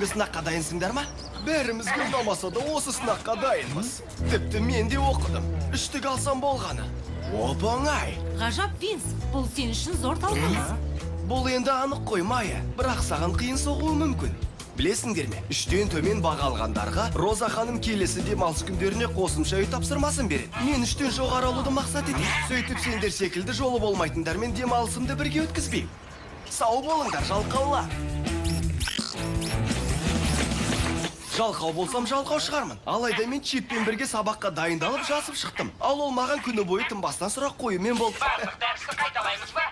бүгінгі сынаққа дайынсыңдар ма? Бәрімізге ұнамаса да осы сынаққа дайынбыз. Тіпті мен де оқыдым. Үштік алсам болғаны. Оп-оңай. Ғажап, Винс, бұл сен үшін зор талпыныс. Бұл енді анық қоймайы, бірақ саған қиын соғуы мүмкін. Білесіңдер ме, 3-тен төмен баға алғандарға Роза ханым келесі демалыс күндеріне қосымша үй тапсырмасын береді. Мен 3-тен жоғары алуды мақсат етемін. Сөйтіп сендер секілді жолы болмайтындармен демалысымды бірге өткізбеймін. Сау болыңдар, жалқаулар. Жалқау болсам жалқау шығармын. Алайда мен Чиппен бірге сабаққа дайындалып жазып шықтым. Ал ол маған күні бойы тынбастан сұрақ қоюмен болды. Барлық дәрісті қайталаймыз ба?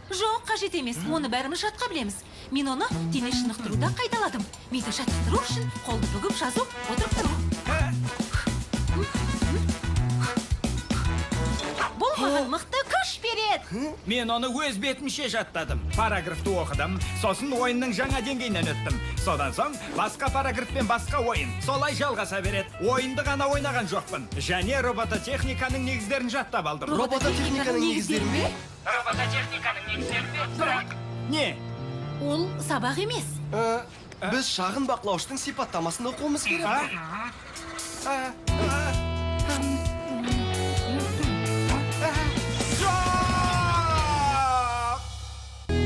Жоқ, қажет емес. Оны бәріміз жатқа білеміз. Мен оны дене шынықтыруда қайталадым. Миды жаттықтыру үшін қолды бүгіп жазу, отырып тұру. Бұл маған мықты күш береді. Мен оны өз бетімше жаттадым. Параграфты оқыдым, сосын ойынның жаңа деңгейінен өттім. Содан соң басқа параграф пен басқа ойын. Солай жалғаса береді. Ойынды ғана ойнаған жоқпын. Және робототехниканың негіздерін жаттап алдым. Робототехниканың негіздері ме? Робототехниканың негіздері ме? Бірақ Не? Ол сабақ емес. Біз шағын бақылауыштың сипаттамасын оқуымыз керек.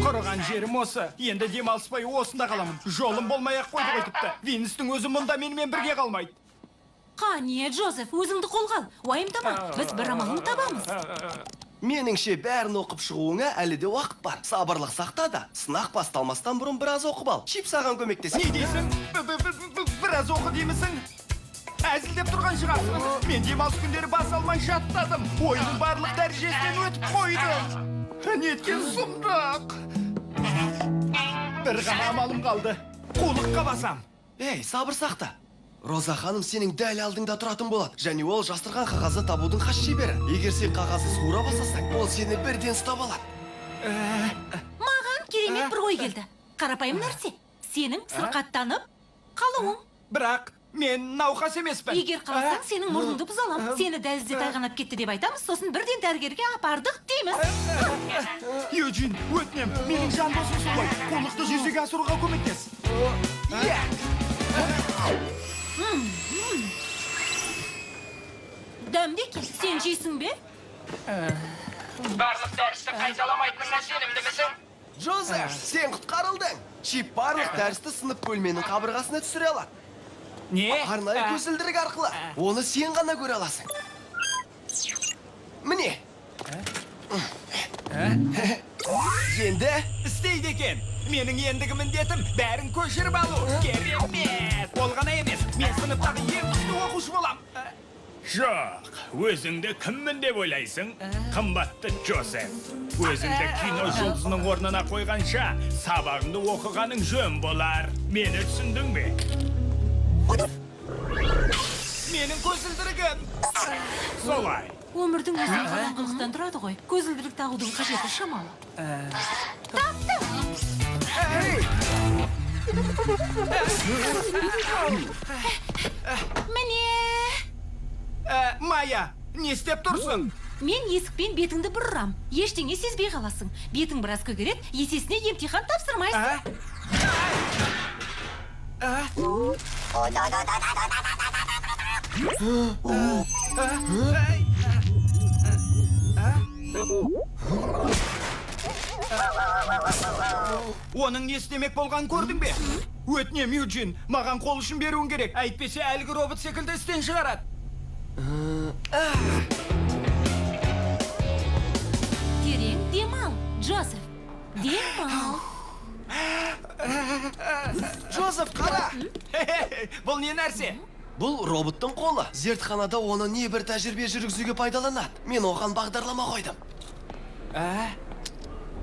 Құрыған жерім осы. Енді демалыспай осында қаламын. Жолым болмай-ақ қойды ғой тіпті. Винстің өзі мұнда менімен бірге қалмайды. Қане, Джозеф, өзіңді қолға ал. Уайымдама, біз бір амалын табамыз. Меніңше бәрін оқып шығуыңа әлі де уақыт бар. Сабырлық сақта да, сынақ басталмастан бұрын біраз оқып ал. Чип саған көмектес. Не дейсің? Біраз оқы деймісің? Әзілдеп тұрған шығарсың. Мен демалыс күндері бас алмай жаттадым. Ойынның барлық дәрежесінен өтіп қойдым. Неткен сұмдық. Бір ғана амалым қалды. Қулыққа басам. Ей, сабыр сақта. Роза ханым сенің дәл алдыңда тұратын болады. Және ол жастырған қағазды табудың хас шебері. Егер сен қағазды суыра басасаң, ол сені бірден ұстап алады. Маған керемет бір ой келді. Қарапайым нәрсе. Сенің сырқаттанып қалуың. Бірақ мен науқас емеспін. Егер қаласаң, сенің мұрныңды бұзалам. Сені дәлізде тайғанап кетті деп айтамыз, сосын бірден дәрігерге апардық дейміз. Юджин, өтінем, менің жан досымсың ғой. Қулықты жүзеге асыруға көмектес. Дәмдеке, сен жейсің бе? барлық дәрісті қайталамайтынына сенімдімісің? Джозеф, сен құтқарылдың. Чип барлық дәрісті сынып бөлменің қабырғасына түсіре алады. Не? Арнайы көзілдірік арқылы. Оны сен ғана көре аласың. Міне. Енді Істейді екен. Менің ендігі міндетім бәрін көшіріп алу. Керемет! Ол ғана емес, мен сыныптағы ең күшті оқушы болам. Жоқ, өзіңді кіммін деп ойлайсың? Қымбатты Джозеф. Өзіңді кино жұлдызының орнына қойғанша, сабағыңды оқығаның жөн болар. Мені түсіндің бе? Менің көзілдірігім. Солай. Өмірдің өзі қараңғылықтан тұрады ғой. Көзілдірік тағудың қажеті шамалы. Таптым! Міне! Майя, не істеп тұрсың? Мен есікпен бетіңді бұрырам. Ештеңе сезбей қаласың. Бетің біраз көгерет, есесіне емтихан тапсырмайсың. Оның не істемек болған көрдің бе? Өтінем, Юджин, маған қол ұшын беруің керек. Әйтпесе әлгі робот секілді істен шығарады. Терең демал, Джозеф. Демал. Джозеф, қара! Бұл не нәрсе? Бұл роботтың қолы. Зертханада оны небір тәжірибе жүргізуге пайдаланады. Мен оған бағдарлама қойдым.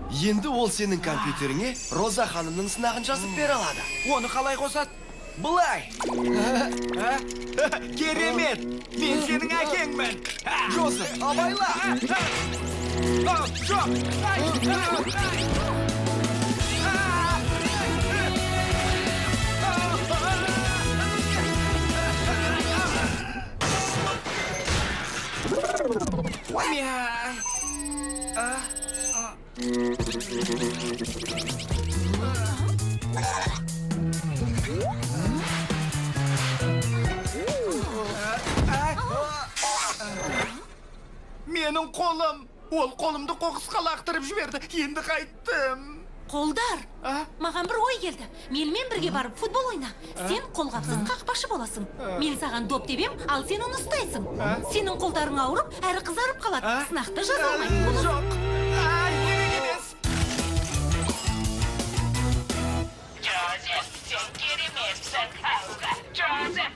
Енді ол сенің компьютеріңе Роза ханымның сынағын жазып бере алады. Оны қалай қосады? Былай! Керемет! Мен сенің әкеңмін! Джозеф, абайла! Жоқ! менің қолым. Ол қолымды қоқысқа лақтырып жіберді. Енді қайттым. Қолдар. А? Маған бір ой келді. Менімен бірге барып футбол ойна. Сен қолғапсыз қақпашы боласың. Мен саған доп тебем, ал сен оны ұстайсың. Сенің қолдарың ауырып, әрі қызарып қалады. Сынақты жаза алмайсың. Жоқ. Ай, керек емес. Джозеф, сен кереметсің. Алға. Джозеф.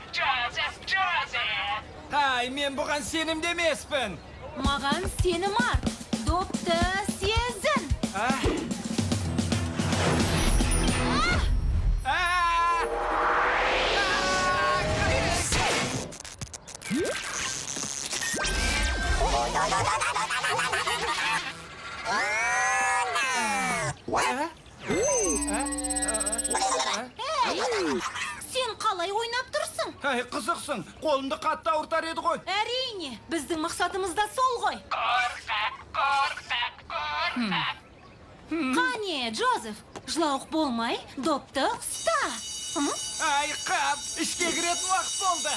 Ай, мен бұған сенімді емеспін. Маған сенім ар. Допты сезін. Сен қалай ойнап тұрсың? Ай, қызықсың. Қолымды қатты ауыртар еді ғой. Әрине, біздің мақсатымыз да сол ғой. Қорқақ. Қане, Джозеф, жылауық болмай, допты ұста. Ай, қап, ішке кіретін уақыт болды.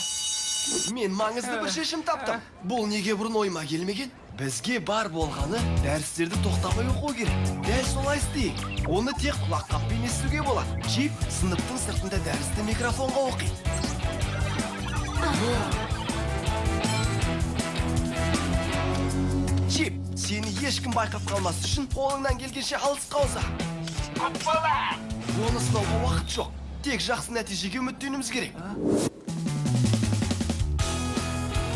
Мен маңызды бір шешім таптым. Бұл неге бұрын ойыма келмеген? Бізге бар болғаны дәрістерді тоқтамай оқу керек. Дәл солай істейік. Оны тек құлақ қаппен естуге болады. Чип сыныптың сыртында дәрісті микрофонға оқиды. Чип, сені ешкім байқап қалмас үшін қолыңнан келгенше алысқа ұза. Құппыла. Оны сынауға уақыт жоқ. Тек жақсы нәтижеге үміттенуіміз керек.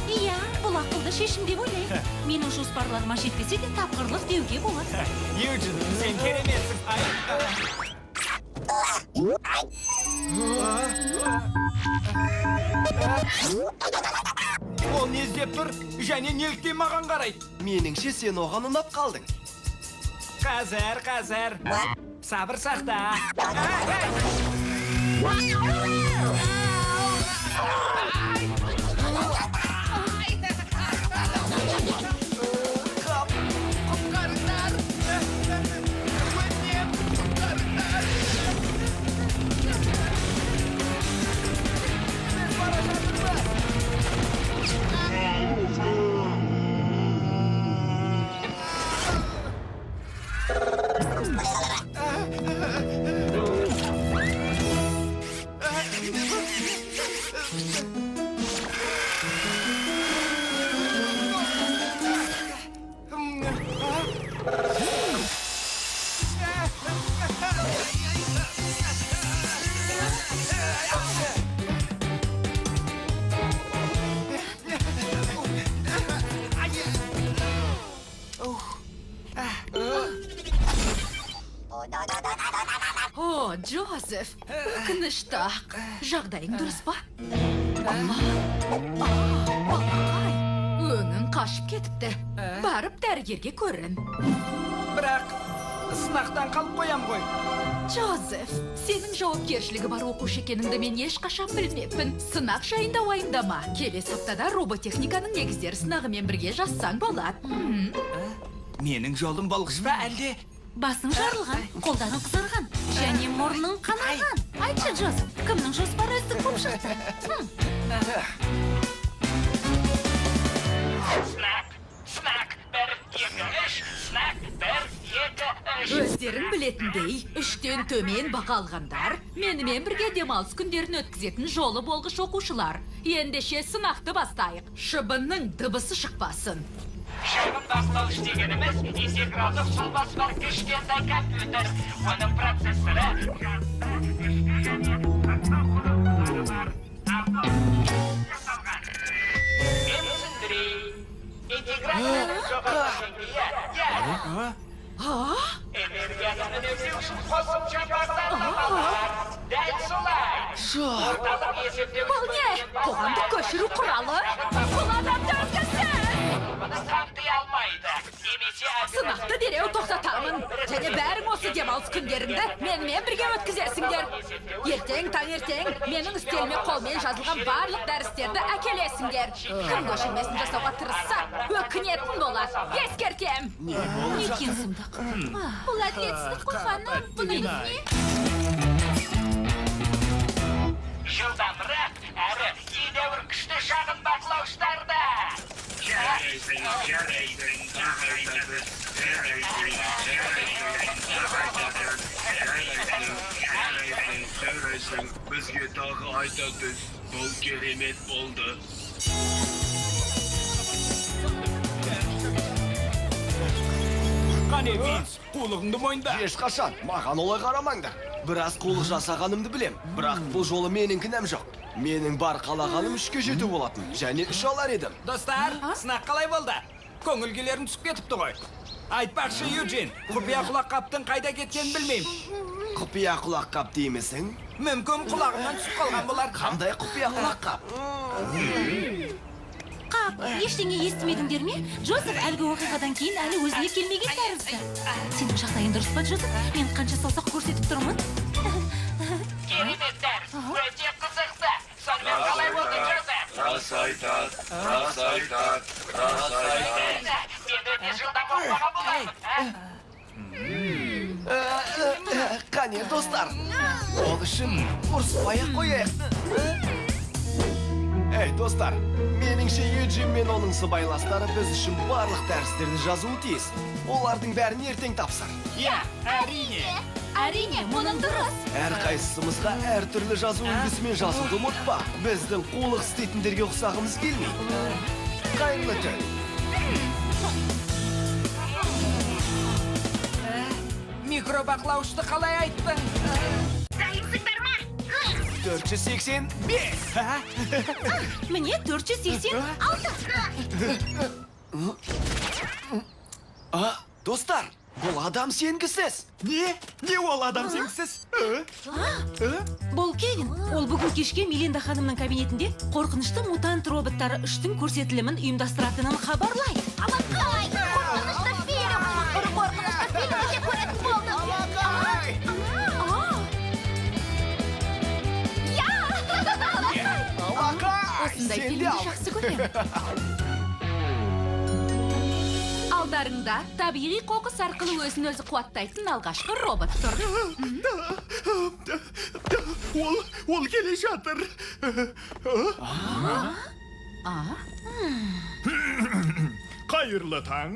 Иә, бұл ақылды шешім деп ойлаймын. Менің жоспарларыма жетпесе де тапқырлық деуге болады. Юджин, сен кереметсің. Ол не іздеп тұр, және неліктен маған қарайды. Меніңше сен оған ұнап қалдың. Қазір. Сабыр сақта. О, Джозеф, өкініштақ. Жағдайың дұрыс па? Өңің қашып кетіпті. Барып дәрігерге көрін. Бірақ сынақтан қалып қоям ғой. Джозеф, сенің жауапкершілігі бар оқушы екеніңді мен ешқашан білмеппін. Сынақ жайында уайымдама. Келесі аптада роботехниканың негіздері сынағымен бірге жазсаң болады. Менің жолым болғыш па әлде? Басың жарылған, қолдарың қызарған, және мұрның қанаған. Айтшы, Джозеф, кімнің жоспары үздік болып шықты? Сынақ, 1-2-3, сынақ, 1-2-3. Өздерің білетіндей, 3-тен төмен баға алғандар, менімен бірге демалыс күндерін өткізетін жолы болғыш оқушылар. Ендеше сынақты бастайық. Шыбынның дыбысы шықпасын. Шағын бақылау істегеніміз интегралдық сұлбасы бар кішкентай компьютер. Оның процессоры мен түсіндірейін. Интеграцияның жоғары деңгейі энергияны үнемдеу үшін қосымша бағдарлама бар. Дәл солай. Орталық есептеу Бұл не? Қоғамдық көшіру құралы? Бұл адамды өткізсін! Бұны қамти алмайды. Немесе Сынақты дереу тоқтатамын. Және бәрің осы демалыс күндеріңді менімен бірге өткізесіңдер. Ертең, таңертең менің үстеліме қолмен жазылған барлық дәрістерді әкелесіңдер. Кім көшірмесін жасауға тырысса, өкінетін болады. Ескертем. Некен сұмдық? Бұл әділетсіздік қой ханым. Бұны не? жылдамырақ әрі едәуір күшті шағын бақылауыштарда. Жарайсың. бізге тағы айтасыз. Бұл керемет болды. Қане Винс, қулығыңды мойында. Ешқашан, маған олай қарамаңдар. Біраз қулық жасағанымды білем, бірақ бұл жолы менің кінәм жоқ. Менің бар қалағаным 3-ке жету болатын, және 3 алар едім. Достар, сынақ қалай болды? Көңіл күйлерің түсіп кетіпті ғой. Айтпақшы, Юджин, құпия құлақ қаптың қайда кеткенін білмеймін. Құпия құлақ қап деймісің? Мүмкін құлағымнан түсіп қалған болар. Қандай құпия құлақ қап? Қап, ештеңе естімедіңдер ме? Джозеф әлгі оқиғадан кейін әлі өзіне келмеген тәрізді. Сенің жағдайың дұрыс па, Джозеф? Мен қанша салсақ көрсетіп тұрмын. Кереметтер, өте қызықты. Сонымен қалай болды, Джозеф? Рас айтады, рас айтады, рас айтады. Мен өте жылдам оқыған болармын, Қане, достар, ол үшін ұрыспай-ақ қояйық. Эй, достар, меніңше Юджин мен оның сыбайластары біз үшін барлық дәрістерді жазуы тиіс. Олардың бәрін ертең тапсыр. Иә, әрине. Әрине, мұның дұрыс. Әрқайсымызға әртүрлі жазу үлгісімен жазуды ұмытпа. Біздің қулық істейтіндерге ұқсағымыз келмейді. Қайырлы түн. Микробақлауышты қалай айттың? 485. Міне 486. Достар, бұл адам сенгісіз. Не ол адам сенгісіз? Бұл Кевин. Ол бүгін кешке Мелинда ханымның кабинетінде қорқынышты мутант роботтары 3-тің көрсетілімін ұйымдастыратынын хабарлайды. Алақай! Қорқынышты фильм! Қорқынышты фильмде көретін болдым! Осындай фильмді жақсы көремін. Алдарыңда табиғи қоқыс арқылы өзін өзі қуаттайтын алғашқы робот тұр. Ол келе жатыр. Қайырлы таң.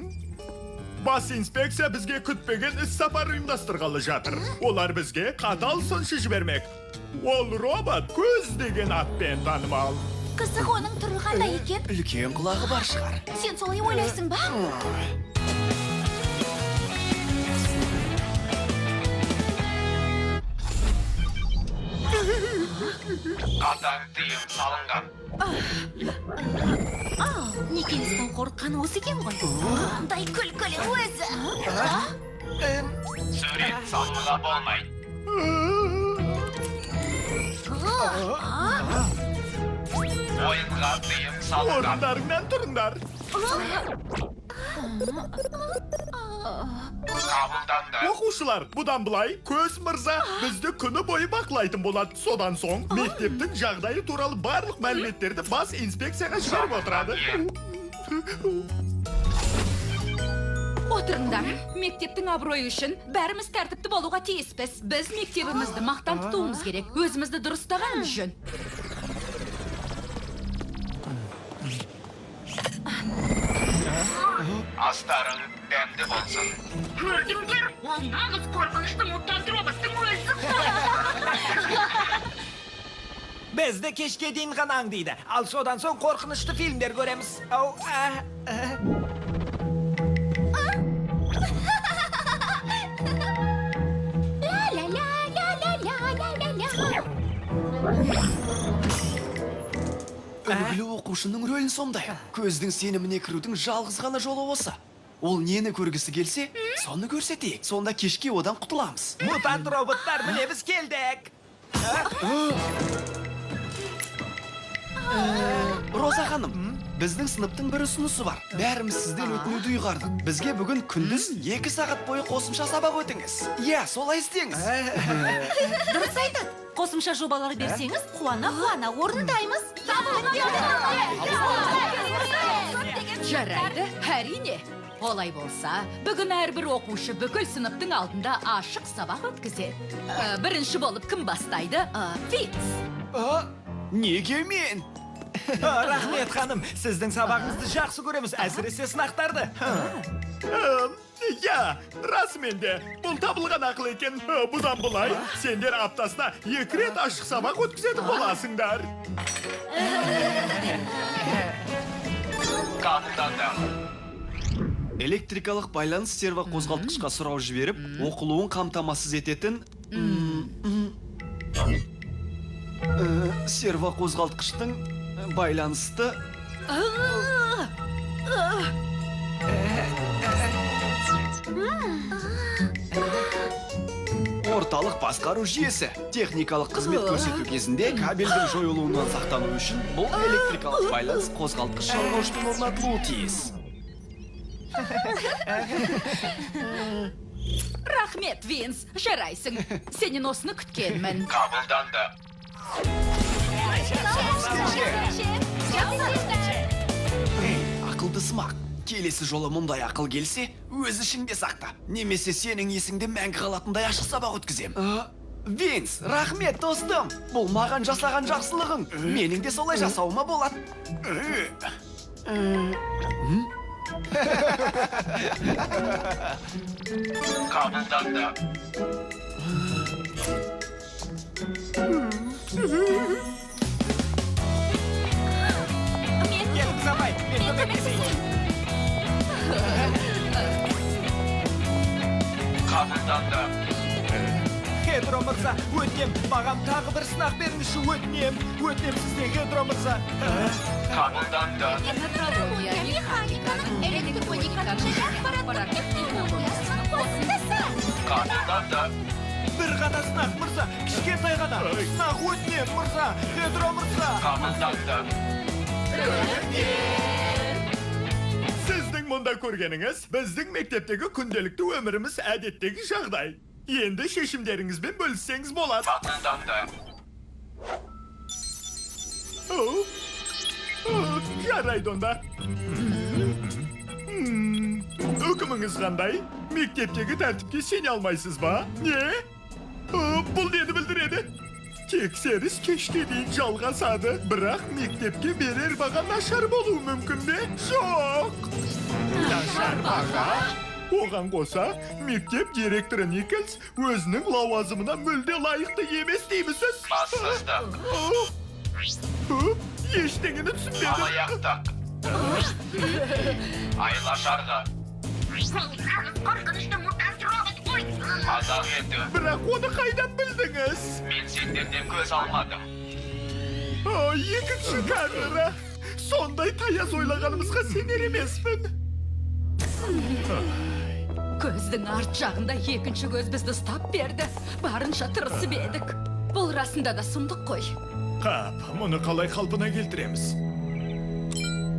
Бас инспекция бізге күтпеген іс-сапар ұйымдастырғалы жатыр. Олар бізге қатал сыншы жібермек. Ол робот көз деген атпен танымал. Қызық оның түрі қандай екен? Үлкен құлағы бар шығар. Сен солай ойлайсың ба? Қатаң тыйым салынған. Некелістің қорыққаны осы екен ғой. Қандай күлкілі өзі! Сурет салынуға болмайды. Ойынға тыйым салынған. Орындарыңнан тұрыңдар. Қабылданды. Оқушылар, бұдан былай көз мырза бізді күні бойы бақылайтын болады. Содан соң мектептің жағдайы туралы барлық мәліметтерді бас инспекцияға жіберіп отырады. Отырыңдар, мектептің абыройы үшін бәріміз тәртіпті болуға тиіспіз. Біз мектебімізді мақтан тұтуымыз керек, өзімізді дұрыстағанымыз жөн. Астарың дәмді болсын. Көрдіңдер? Ол нағыз қорқынышты мутант роботтың өзі! Бізді кешке дейін ғана аңдиды. Ал содан соң қорқынышты фильмдер көреміз. Үлгілі оқушының рөлін сомдай. Көздің сеніміне кірудің жалғыз ғана жолы осы. Ол нені көргісі келсе, соны көрсетейік. Сонда кешке одан құтыламыз. Мутант роботтар, міне біз келдік. Роза ханым, біздің сыныптың бір ұсынысы бар. Бәріміз сізден өтінуді ұйғардық. Бізге бүгін күндіз 2 сағат бойы қосымша сабақ өтіңіз. Иә, солай істеңіз. Дұрыс айтады. Қосымша жобалар берсеңіз, қуана орындаймыз. Жарайды, әрине. Олай болса, бүгін әрбір оқушы бүкіл сыныптың алдында ашық сабақ өткізеді. Бірінші болып кім бастайды? Фитц. Неге мен? Рахмет, ханым. Сіздің сабағыңызды жақсы көреміз, әсіресе сынақтарды. Я, расымен де, бұл табылған ақыл екен. Бұдан бұлай, сендер аптасына 2 рет ашық сабақ өткізетін боласыңдар. қабылданды. Электрикалық байланыс серва қозғалтқышқа сұрау жіберіп, оқылуын қамтамасыз ететін серва қозғалтқыштың байланысты орталық басқару жүйесі. Техникалық қызмет көрсету кезінде кабельдің жойылуынан сақтану үшін бұл электрикалық байланыс қозғалтқыш жалғаушпен орнатылуы тиіс. Рахмет, Винс, жарайсың. Сенен осыны күткенмін. қабылданды. Ақылды смақ. Келесі жолы мұндай ақыл келсе, өз ішіңде сақта. Немесе сенің есіңде мәңгі қалатындай ашық сабақ өткізем. Винс, рахмет, достым. Бұл маған жасаған жақсылығың. Менің де солай жасауыма болады. қабылданды. Келіңіз абай, мен көмектесейін. қабылданды. Хедро мырза, өтінем, маған тағы бір сынақ беріңізші, өтінем. Өтінем сізден, Хедро мырза. қабылданды. қабылданды. Бір ғана сынақ мырза, кішкентай ғана. Сынақ өтінем мырза, Хедро мырза. қабылданды. Сіздің мұнда көргеніңіз, біздің мектептегі күнделікті өміріміз әдеттегі жағдай. Енді шешімдеріңізбен бөліссеңіз болады. қабылданды. Жарайды онда. Үкіміңіз қандай? Мектептегі тәртіпке сене алмайсыз ба? Не? Бұл нені білдіреді? Тексеріс кешке дейін жалғасады, бірақ мектепке берер баға нашар болуы мүмкін бе? Жоқ! Нашар баға? Оған қоса, мектеп директоры Никелс өзінің лауазымына мүлде лайықты емес деймісіз? бассыздық. Ештеңені түсінбедім. алаяқтық. айлашарға. Қорқынышты мутант робот қой. мазақ ету. Бірақ оны қайдан білдіңіз? мен сендерден көз алмадым. Екінші камера. Сондай таяз ойлағанымызға сенер емеспін. Көздің арт жағында екінші көз бізді ұстап берді. Барынша тырысып едік. Бұл расында да сұмдық қой. Қап, мұны қалай қалпына келтіреміз?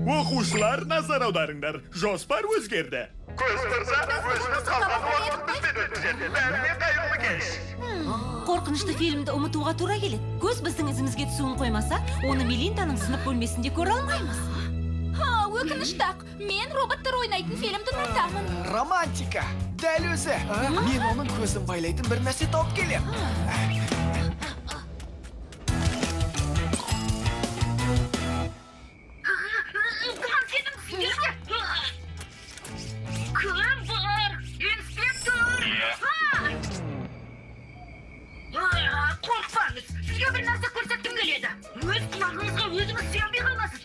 Оқушылар, назар аударыңдар. Жоспар өзгерді. Көз мырза, өзіміз қалған уақыт бізбен өткізеді. Бәріне қайырлы кеш. Қорқынышты фильмді ұмытуға тура келеді. Көз біздің ізімізге түсуін қоймаса, оны Мелинданың сынып бөлмесінде көре алмаймыз. Өкініштақ, мен роботтар ойнайтын фильмді ұнатамын. Романтика. Дәл өзі. Мен оның көзін байлайтын бір нәрсе тауып келем. Бұған сенің сендерге. Кім бар? Инспектор. Қорқпаңыз, сізге бір нәрсе көрсеткім келеді. Өз құлағыңызға өзіңіз сенбей қаласыз.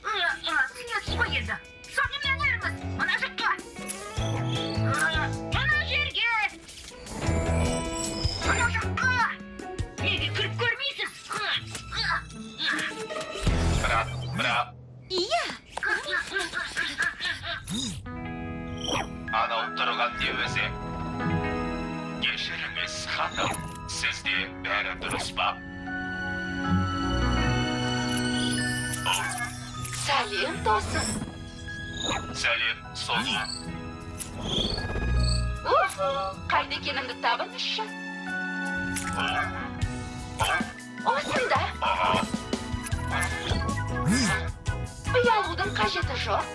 Сенесіз ғой енді. Соңымнан еріңіз, мына жаққа. Мына жерге. Мына жаққа. Неге кіріп көрмейсіз? бірақ. Иә, анау тұрған не өзі? кешіріңіз, ханым. Сізде бәрі дұрыс па? Сәлем, досым. сәлем, соны. Қайда екенімді табыңызшы. Осында. Ұялудың қажеті жоқ.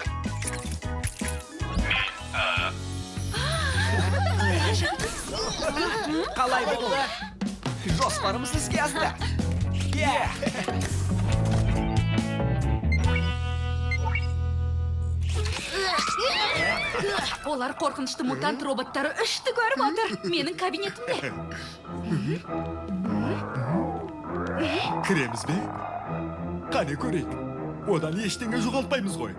Қалай болды? Жоспарымыз іске асты. Олар қорқынышты мутант роботтары үшті көріп отыр. Менің кабинетімде. Кіреміз бе? Қане көрейік. Одан ештеңе жоғалтпаймыз ғой.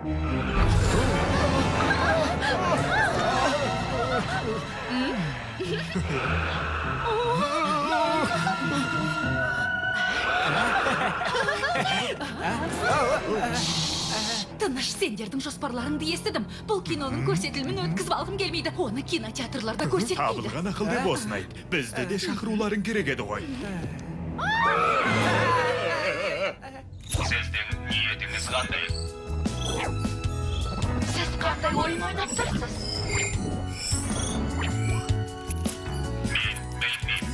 Тыныш, сендердің жоспарларыңды естідім. Бұл киноның көрсетілімін өткізіп алғым келмейді. Оны кинотеатрларда көрсетмейді. Табылған ақыл деп осыны айт. Бізді де шақыруларың керек еді ғой. Сіздің ниетіңіз қандай? Сіз қандай ойын ойнап тұрсыз? Мен білмеймін.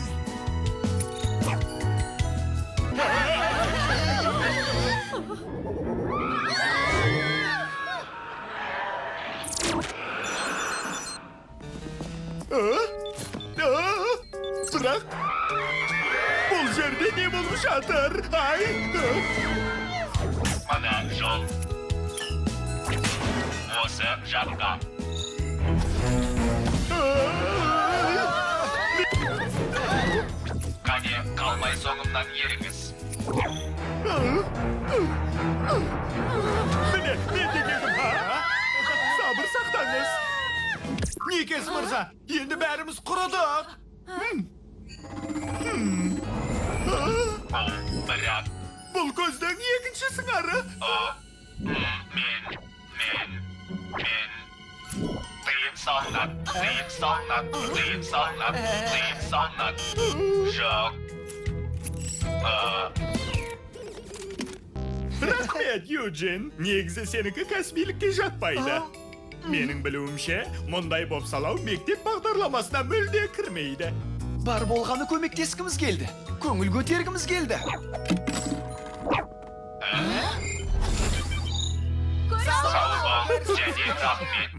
Бірақ бұл жерде не болып жатыр? Ай! Мына жол. Осы жаққа. Қане, қалмай соңымнан еріңіз. Міне, мен де келдім. Сабыр сақтаңыз. Никес мырза, енді бәріміз құрыдық. Бірақ, Бұл көздің екінші сыңары. мен. Тыйым салынады, тыйым салынады, тыйым салынады, тыйым салынады. Жоқ. Рахмет, Юджин. Негізі сенікі кәсібилікке жатпайды. Менің білуімше, мұндай бопсалау мектеп бағдарламасына мүлде кірмейді. Бар болғаны көмектескіміз келді. Көңіл көтергіміз келді. Сау бол, және рахмет.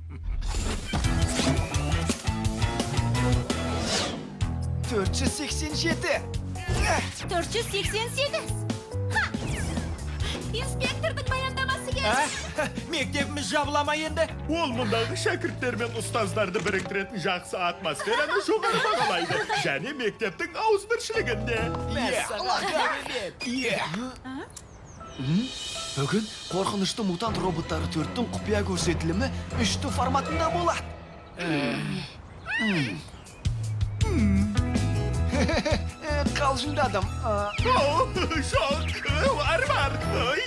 487. 488. Инспектордың баяндамасы келді. Мектебіміз жабылама енді. Ол мұндағы шәкірттер мен ұстаздарды біріктіретін жақсы атмосфераны жоғары бағалайды. Және мектептің ауызбіршілігінде. Бүгін қорқынышты мутант роботтары 4-тің құпия көрсетілімі 3-ті форматында болады. Қалжыңдадым. Шок! Бар! Ой!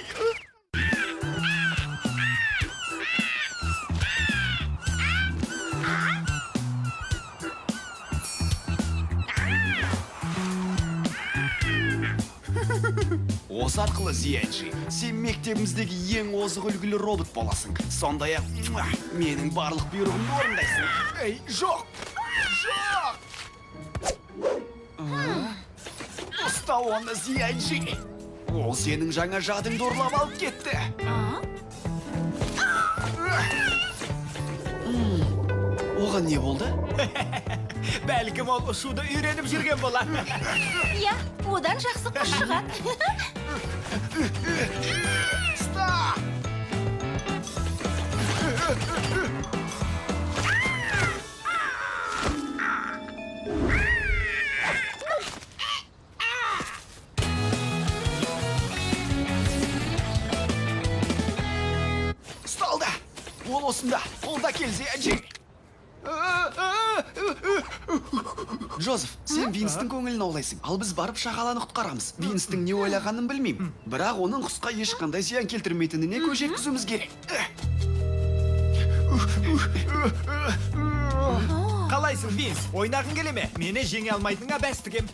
Осы арқылы Зиянши, сен мектебіміздегі ең озық үлгілі робот боласың. Сондай-ақ менің барлық бұйрығымды орындайсың. Ей, жоқ! Жоқ! Ұста оны, Зиянши! Ол сенің жаңа жадыңды ұрлап алып кетті. Оған не болды? Бәлкім ол ұшуды үйреніп жүрген болар. Иә, одан жақсы құс шығады. Стоп! Сталда! Ол осында, қолда келзе әжей. Джозеф, сен Винстің көңілін аулайсың. Ал біз барып шағаланы құтқарамыз. Винстің не ойлағанын білмеймін. Бірақ оның құсқа ешқандай зиян келтірмейтініне көз жеткізуіміз керек. Қалайсың, Винс? Ойнағың келе ме? Мені жеңе алмайтынға бәстігім.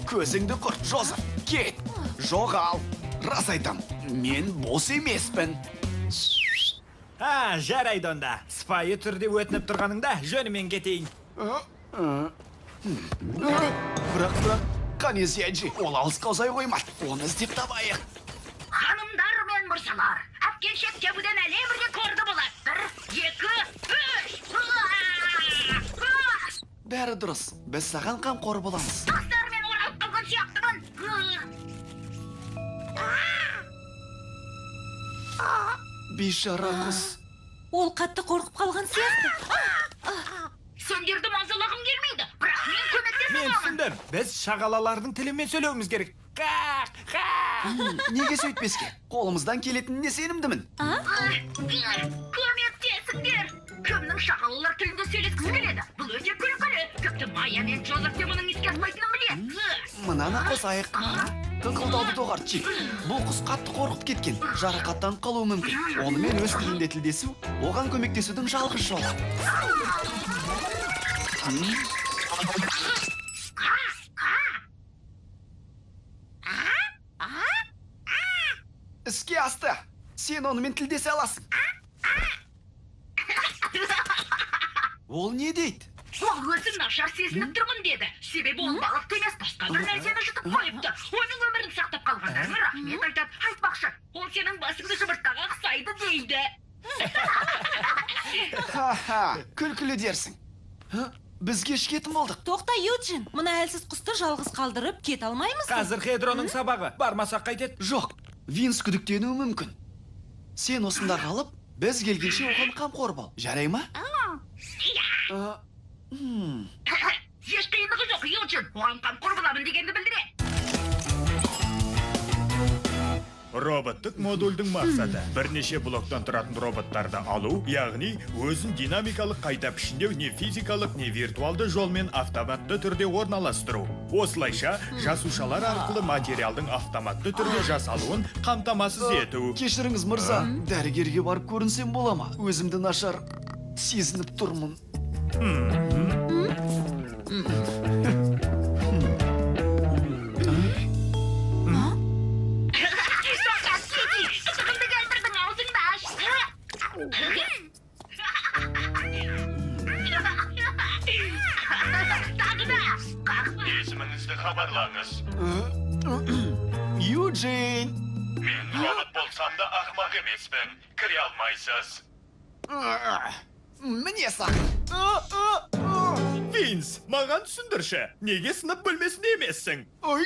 Көзіңді құрт, Джозеф. Кет. Жоғал. Рас айтам, мен бос емеспін. Жарайды онда. Сыпайы түрде өтініп тұрғаныңда жөнімен кетейін. Бірақ, қане Зияджи, ол алысқа ұзай қоймады. Оны іздеп табайық. Ханымдар мен мырзалар, әпкеншек тебуден әлем рекорды болады. 1, 2, 3. Бәрі дұрыс. Біз саған қамқор боламыз. Тастарымен оралып қалған сияқтымын. бейшара қыз. Ол қатты қорқып қалған сияқты. Сендерді мазалағым келмейді, бірақ мен көмектесіп Мен аламын. түсіндім. Біз шағалалардың тілімен сөйлеуіміз керек. Неге сөйтпеске? Қолымыздан келетініне сенімдімін. Көмектесіңдер. Кімнің шағалалар тілінде сөйлескісі келеді? Бұл өте күлкілі. Тіпті Майя мен Джозеф те мұның іске аспайтынын біледі. Мынаны қосайық. Қыңқылдауды доғар, Чик. Бұл құс қатты қорқып кеткен. Жарақаттанып қалуы мүмкін. Онымен өз тілінде тілдесу, оған көмектесудің жалғыз жолы. Іске асты. Сен онымен тілдесе аласың. Ол не дейді? Ол өзін нашар сезініп тұрмын деді. Себебі ол балықты емес басқа бір нәрсені жұтып қойыпты. Оның өмірін сақтап қалғандарына рахмет айтады. Айтпақшы, ол сенің басыңды жұмыртқаға ұқсайды дейді. Ха-ха, күлкілі дерсің. Біз кеш кетім болдық. Тоқта, Юджин, мына әлсіз құсты жалғыз қалдырып кет алмаймыз. Қазір Хедроның сабағы. Бармасақ қайтеді. Жоқ, Винс күдіктенуі мүмкін. Сен осында қалып, біз келгенше оған қамқор бол. Жарай ма? Еш қиындығы жоқ, Юджин. Оған қамқор боламын дегенді білдіре. Роботтық модульдің мақсаты бірнеше блоктан тұратын роботтарды алу, яғни өзін динамикалық қайта пішіндеу не физикалық, не виртуалды жолмен автоматты түрде орналастыру. Осылайша жасушалар арқылы материалдың автоматты түрде жасалуын қамтамасыз ету. Кешіріңіз, мырза. Дәрігерге барып көрінсем бола ма? Өзімді нашар сезініп тұрмын. Тұтығымды келтірдің, аузыңды аш. Тағы да. Қақпа. Есіміңізді хабарлаңыз. Юджин! Мен робот болсам да ақмақ емеспін. Кіре алмайсыз. Міне сақын. Винс, маған түсіндірші. Неге сынып бөлмесінде емессің? Ой,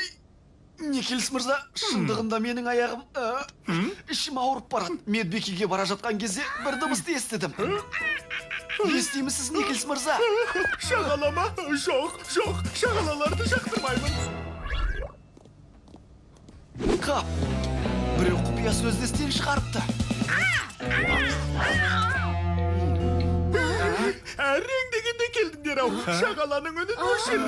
Никельс мырза, шындығында менің аяғым... ішім ауырып барады. Медбекеге бара жатқан кезде бір дыбысты естідім. Не істеймісіз, Никельс мырза? Шағалама? Жоқ, шағалаларды жақтырмаймын. Қап, біреу құпия сөзді істен шығарыпты. Әрең дегенде келдіңдер-ау. Шағаланың үнін өшір.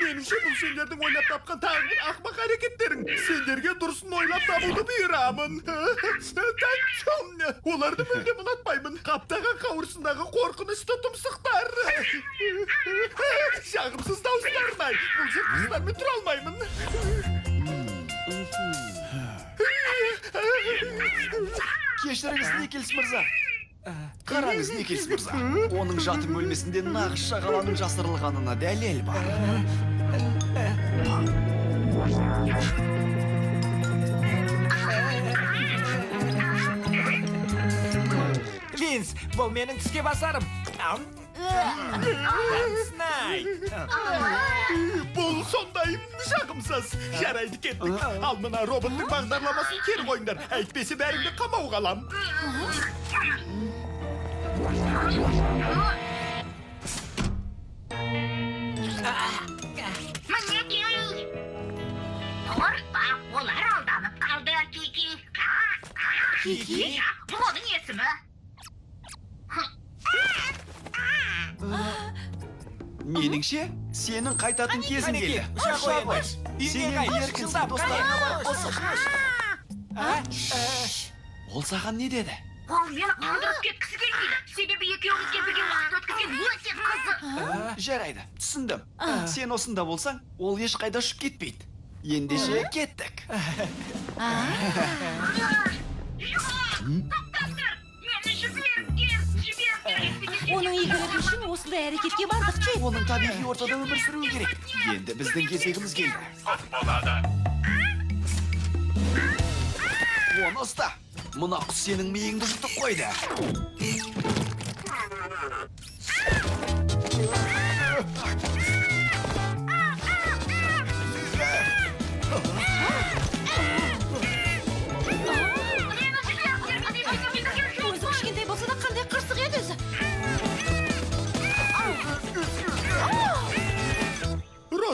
Меніңше бұл сендердің ойлап тапқан тағы бір ақмақ әрекеттерің. Сендерге дұрысын ойлап табуды бұйырамын. Оларды мүлдем ұнатпаймын. Қаптаған қауырсындағы қорқынышты тұмсықтар. Жағымсыз дауыстарын-ай. Бұл жыртқыштармен тұра алмаймын. Кешіріңіз, Никельс мырза. Қараңыз, Никельс мырза. Оның жатын бөлмесінде нағыз шағаланың жасырылғанына дәлел бар. Винс, бұл менің тіске басарым. Снай. Бұл сондай жағымсыз. Жарайды, кеттік. Ал мына роботтың бағдарламасын кері қойыңдар. Әйтпесе бәрімді қамауға алам. Мінекей. Қорықпа, олар алданып қалды, Кики. Кики? Бұл оның есімі. Меніңше, сенің қайтатын кезің келді. ұшақ қойыңдар. Сен енді еркінсің, достарыңа барып қосыл. Ол саған не деді? Ол мені қалдырып кеткісі келмейді. Себебі екеуімізге бірге уақыт өткізген өте қызық. Жарайды, түсіндім. Сен осында болсаң, ол ешқайда ұшып кетпейді. Ендеше кеттік. Тоқтаңдар, мені жіберіңдер. Оның игілігі үшін осындай әрекетке бардық, Чик. Оның табиғи ортада өмір сүруі керек. Енді біздің кезегіміз келді. Болады. Оны ұста. Мына құс сенің миыңды жұтып қойды.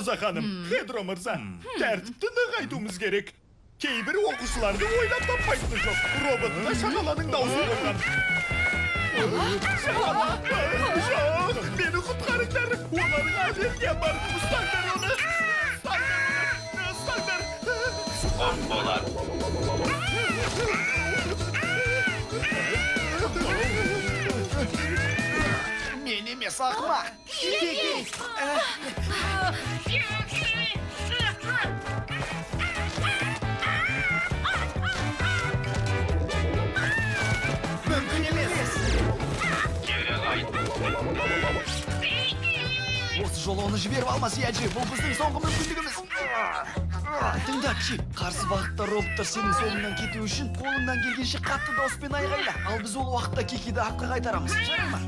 Роза ханым, Хедро мырза, тәртіпті нығайтуымыз керек. Кейбір оқушыларды ойлап таппайтыны жоқ. Роботына шағаланың даусын қойған. Шағала, жоқ, мені құтқарыңдар. Олардың аллергия бар. Ұстаңдар оны. Ұстаңдар. Бомбалар. Мен емес ақымақ. Мүмкін емес. Кері қайт. Осы жолы оны жіберіп алма, Зияджи. Бұл біздің соңғы мүмкіндігіміз. Тыңда, Чип. Қарсы бағытта роботтар сенің соңыңнан кету үшін қолыңнан келгенше қатты дауыспен айғайла. Ал біз ол уақытта Кикиді аққа қайтарамыз. Жарай ма?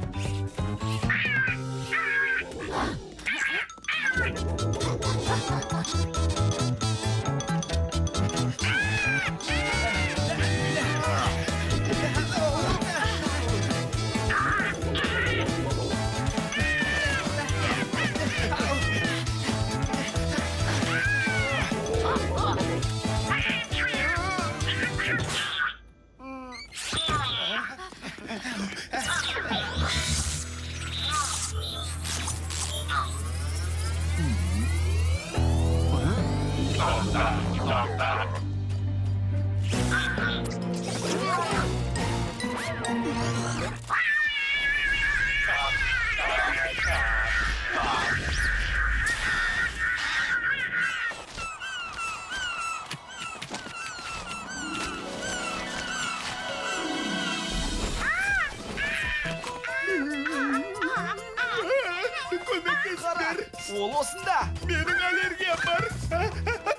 Көмектесіңдер. Ол осында. Менің аллергиям бар.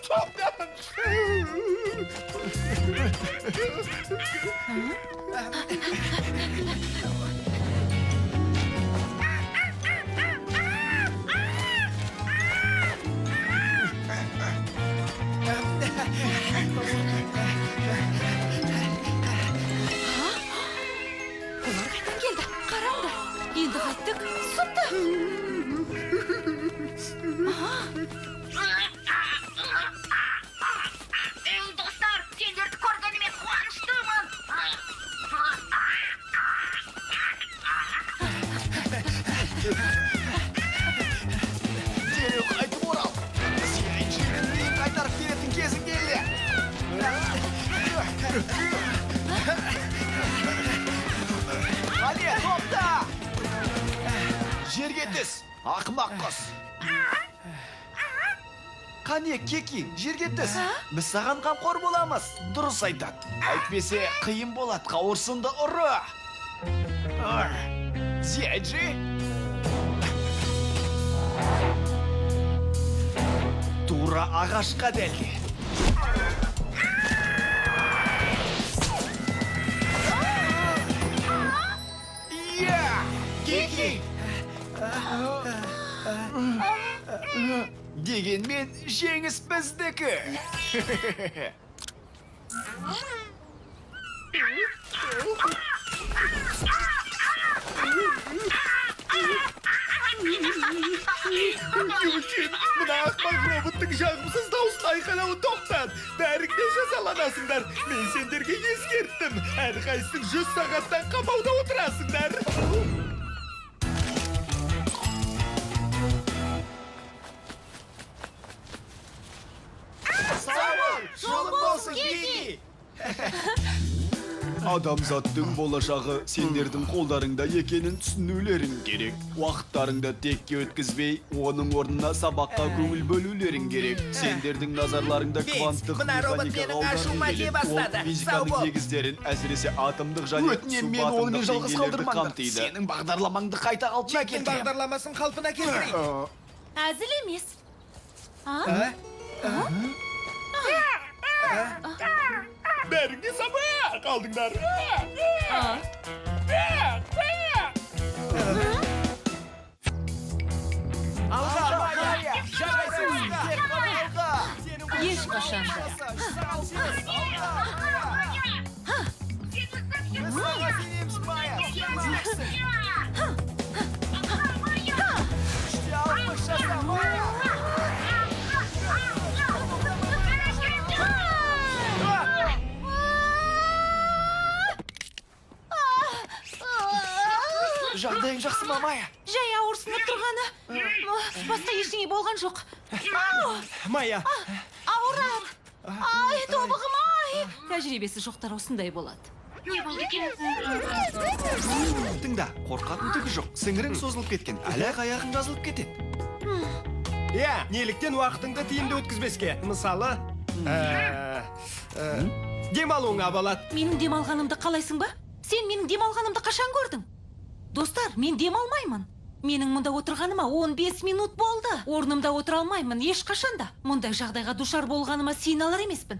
Тоқтан. Олар қайдан келді? Қараңдар. Енді қайттық. Сұмды. Достар, сендерді көргеніме қуаныштымын. Дереу қайтып орал. Зияджидің миын қайтарып беретін кезің келді. Қане, топта! Жерге түс, ақымақ құс. Қане, Кики, жерге түс. Біз саған қамқор боламыз. Дұрыс айтады. Әйтпесе, қиын болады, қауырсынды ұры. Зияджи? Тура ағашқа дәлге. Иә! Кики! Дегенмен жеңіс біздікі. Юджин, мына ақпақ роботтың жағымсыз даусын айқайлауын тоқтат. Бәріңде жазаланасыңдар. Мен сендерге ескерттім. Әрқайсың 100 сағаттан қамауда отырасыңдар. Сау бол, жолың болсын, Кики! Адамзаттың болашағы сендердің қолдарыңда екенін түсінулерің керек. Уақыттарыңды текке өткізбей, оның орнына сабаққа көңіл бөлулерің керек. Сендердің назарларыңда кванттық мына робот механикаға менің ашуыма тие бастады. Ол Сау физиканың бол. негіздерін, әсіресе атомдық және Өтінем, мен онымен жалғыз қалдырмаңдар. қамтиды. Сенің бағдарламаңды қайта қалпына Киктің келтірем. бағдарламасын қалпына келтірейін. Әзіл емес. Бәріңде сабақ қалдыңдар. Ешқашан да. жағдайың жақсы ма, Майя? Жай ауырсынып тұрғаны. Басқа ештеңе болған жоқ. Ау, Майя, ауырады. Ай, тобығым, ай. Тәжірибесі жоқтар осындай болады. Не болды екен? Тыңда, қорқатын түгі жоқ. Сіңірің созылып кеткен, әлі аяғың жазылып кетеді. иә, неліктен уақытыңды тиімді өткізбеске? Мысалы, демалуыңа болады. Менің демалғанымды қалайсың ба? Сен менің демалғанымды қашан көрдің? Достар, мен демалмаймын. Менің мұнда отырғаныма 15 минут болды. Орнымда отыра алмаймын ешқашанда. Мұндай жағдайға душар болғаныма сыйналар емеспін.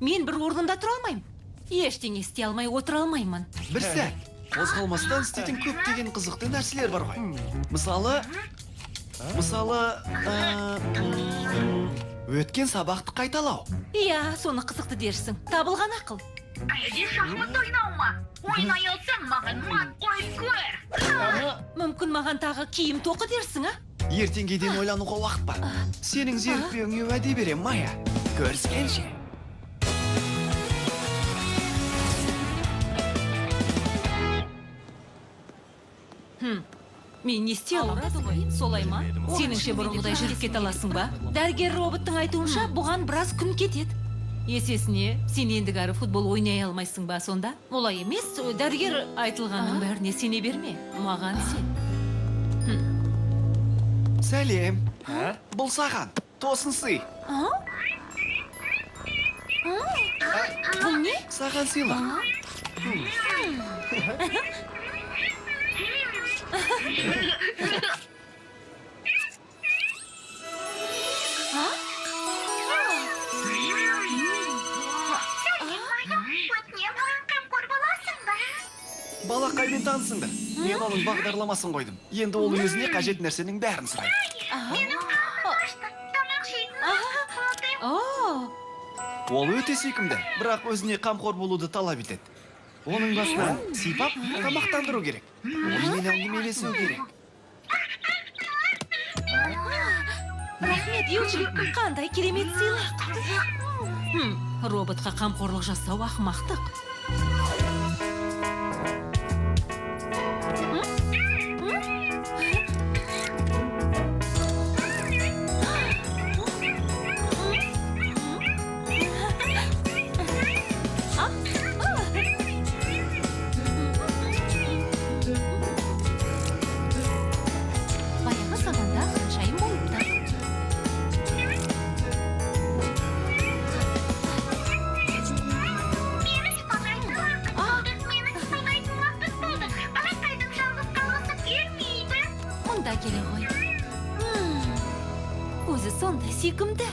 Мен бір орнымда тұра алмаймын. Ештеңе істей алмай отыра алмаймын. Бір сәт, қозғалмастан істейтін көптеген қызықты нәрселер бар ғой. Мысалы, өткен сабақты қайталау. Иә, соны қызықты дерсің. Табылған ақыл. Әлде шахмат ойнау ма? Ойнай алсаң маған мат қойып көр. Мүмкін маған тағы киім тоқы дерсің, а? Ертеңге дейін ойлануға уақыт бар. Сенің зерікпеуіңе уәде берем, Майя. Көріскенше. Мен не істей аламын? Солай ма? Сеніңше бұрынғыдай жүріп кете аласың ба? Дәрігер роботтың айтуынша бұған біраз күн кетеді. Есесіне, сен ендігәрі футбол ойнай алмайсың ба сонда? Олай емес, дәрігер айтылғанның бәріне сене берме. Маған сен. Сәлем. Бұл саған. Тосын сый. Бұл не? Саған сыйлық. Өтіне маған қамқор боласың ба? Балақаймен танысыңдар. Мен оның бағдарламасын қойдым. Енді ол өзіне қажет нәрсенің бәрін сұрайды. Менің қарным ашты. Тамақ жейтін уақыт болды. Ол өте сүйкімді, бірақ өзіне қамқор болуды талап етеді. Оның басынан сипап, тамақтандыру керек. Онымен әңгімелесу керек. Рахмет, Юджин, қандай керемет сыйлық. Роботқа қамқорлық жасау ақымақтық. Баяғы заманда шайым болыпты. Мені сипалайтын уақыт болды. Мені сипалайтын уақыт болды. Балақайдың жалғыз қалғысы келмейді. Мұнда келе ғой. Өзі сондай сүйкімді.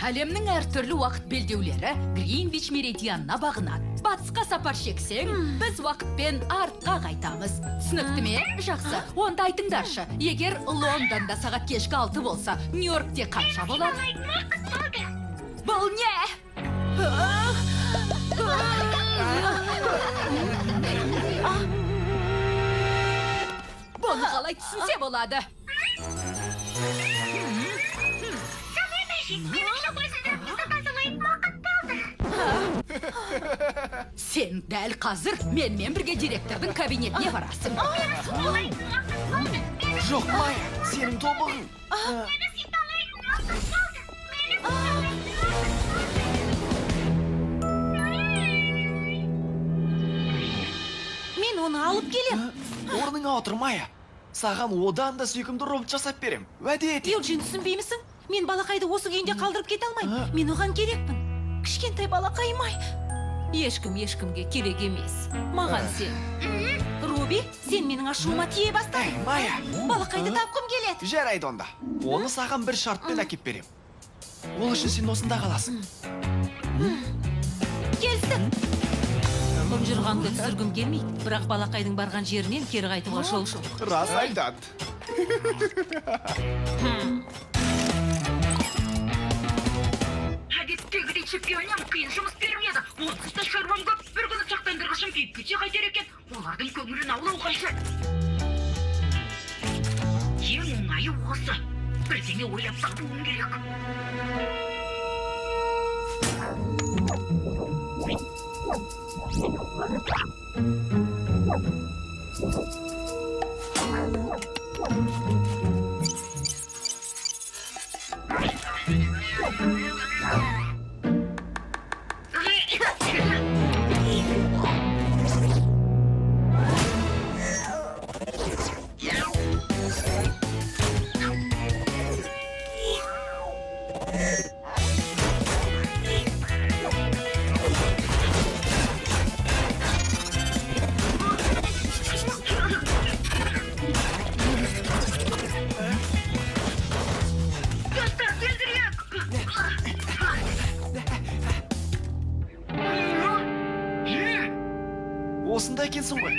Әлемнің әртүрлі уақыт белдеулері Гринвич меридианына бағынады. Батысқа сапар шексең, біз уақытпен артқа қайтамыз. Түсінікті ме? Жақсы. Онда айтыңдаршы, егер Лондонда сағат кешкі 6 болса, Нью-Йоркте қанша болады? Сипалайтын уақыт болды. Бұл не? Бұны қалай түсінсе болады? Менің шоқойсыздырымызды тазалайтын уақыт болды. Сен дәл қазір менімен бірге директордың кабинетіне барасың. Сипалайтын уақыт болды. Жоқ, Майя, сенің тобығың. Мені сипалайтын уақыт болды. Мені Мен оны алып келем. Орныңа отыр, Майя. Саған одан да сүйкімді робот жасап берем. Уәде етем. Юджин, түсінбеймісің? Мен балақайды осы күйінде қалдырып кете алмаймын. Мен оған керекпін. Кішкентай балақайым-ай. Ешкімге керек емес. Маған сен. Руби, сен менің ашуыма тие бастай. Майя, Балақайды тапқым келеді. жарайды онда. Оны саған бір шартпен әкеп берем. Ол үшін сен осында қаласың. Келістік. Ұнжырғаңды түсіргім келмейді. Бірақ балақайдың барған жерінен кері қайтуға жол жоқ. Рас айтады. әдеттегідей чемпионнан қиын жұмыс бермеді. Онсыз да шаруам көп. Бір күні сақтандырғышым күйіп кетсе қайтер екен. Олардың көңілін аулау қажет. Ең оңайы осы. Бірдеңе ойлап табуым керек. Dostlar tezirek. Осында екенсің ғой.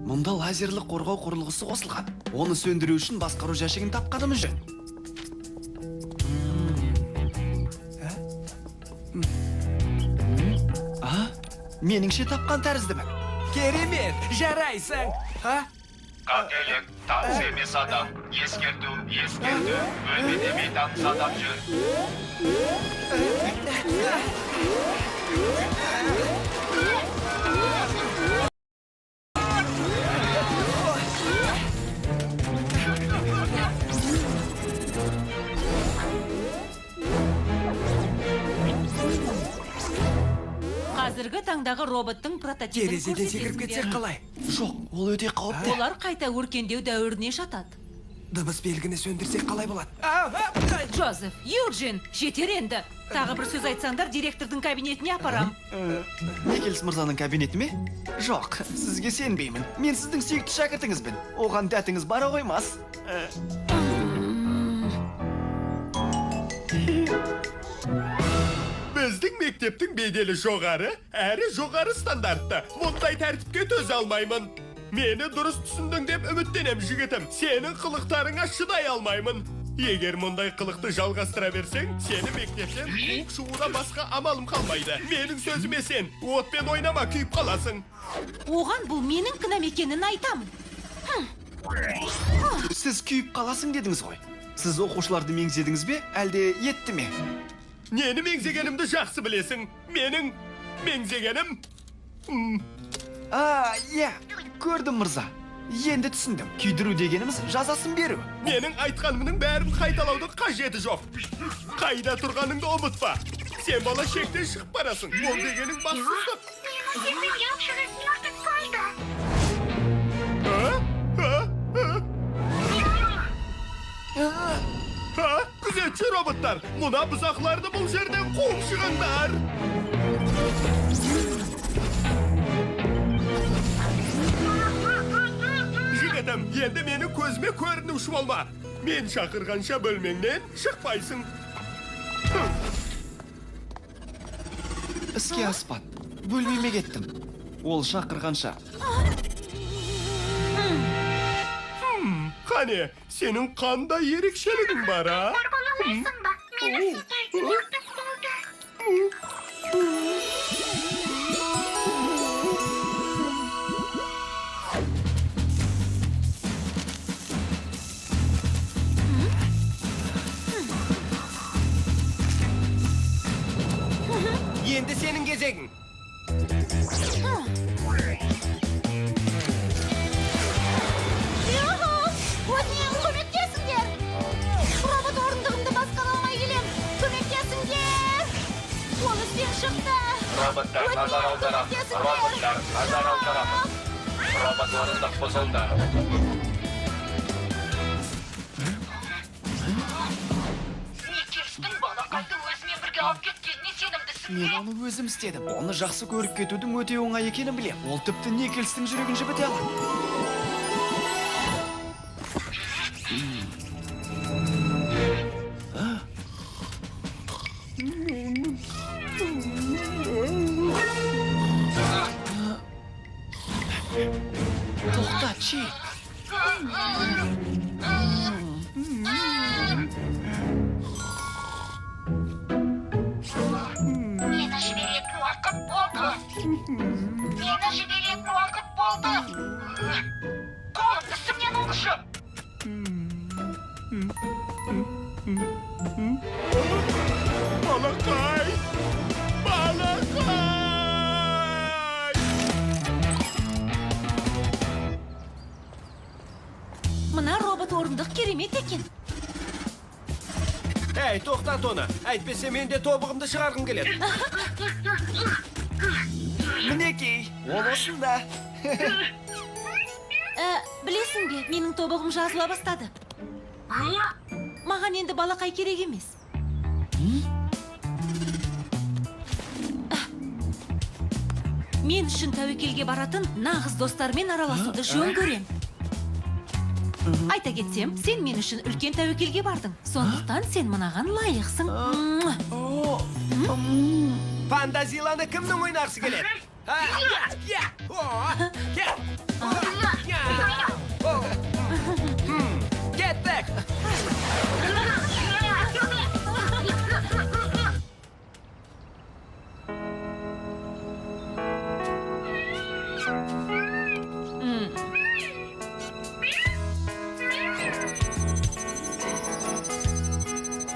Мұнда лазерлік қорғау құрылғысы қосылған. Оны сөндіру үшін басқару жәшігін тапқанымыз жөн. Меніңше тапқан тәріздімін. Керемет, жарайсың. Ha? Қателік таныс емес адам. Ескерту, өлмедемей таныс адам жүр. Қазіргі таңдағы роботтың прототипін Терезеден секіріп кетсек қалай? Жоқ, ол өте қауіпті. Олар қайта өркендеу дәуіріне жатады. Дыбыс белгіні сөндірсек қалай болады? Джозеф, Юджин, жетер енді. Тағы бір сөз айтсаңдар, директордың кабинетіне апарам. Никелс мырзаның кабинеті ме? Жоқ, сізге сенбеймін. Мен сіздің сүйікті шәкіртіңізбін. Оған дәтіңіз бара қоймас. Біздің мектептің беделі жоғары, әрі жоғары стандартта. Мұндай тәртіпке төзе алмаймын. Мені дұрыс түсіндің деп үміттенем, жігітім. Сенің қылықтарыңа шыдай алмаймын. Егер мұндай қылықты жалғастыра берсең, сені мектептен қуып шығудан басқа амалым қалмайды. Менің сөзіме сен, отпен ойнама, күйіп қаласың. Оған бұл менің кінәм екенін айтамын. Сіз күйіп қаласың дедіңіз ғой. Сіз оқушыларды меңзедіңіз бе, әлде етті ме? Нені меңзегенімді жақсы білесің. Менің меңзегенім... Иә, көрдім мырза. Енді түсіндім. Күйдіру дегеніміз жазасын беру. Менің айтқанымның бәрін қайталаудың қажеті жоқ. Қайда тұрғаныңды ұмытпа. Сен бала шектен шығып барасың. Ол дегенің бассыздық. Күзетші роботтар, мұна бұзақларды бұл жерден қуып шығыңдар. Жігітім, енді мені көзіме көрінуші болма. Мен шақырғанша бөлмеңнен шықпайсың. Іске аспат. Бөлмеме кеттім. Ол шақырғанша. Қане, сенің қандай ерекшелігің бар, а? Балалайсың ба? Мені сыпайтын өкпес болды. Енді сенің кезегің. Көмектесіңдер! Робот орындығымды басқара алмай келем. Көмектесіңдер! Ол істен шықты. Роботтар назар аударам. Роботтар назар аударам. Робот орындық бұзылды. Никельстің балақайды өзімен бірге алып кеткеніне сенімдісің Мен бе? оны өзім істедім. Оны жақсы көріп кетудің өте оңай екенін білем. Ол тіпті Никелстің жүрегін жібіте алады. Тоқта, чек. Мені жіберетін уақыт болды. Мені жіберетін уақыт болды. Қолымдысымен олшы. Балақай! Балақай! Әй, тоқтат оны. Әйтпесе мен де тобығымды шығарғым келеді. Мінекей, ол осында. Білесің бе, менің тобығым жазыла бастады. Маған енді балақай керек емес. Мен үшін тәуекелге баратын нағыз достармен араласуды жөн көрем. Айта кетсем, сен мен үшін үлкен тәуекелге бардың. Сондықтан сен мынаған лайықсың. Фантазияланы кімнің ойнағысы келеді? Кеттік!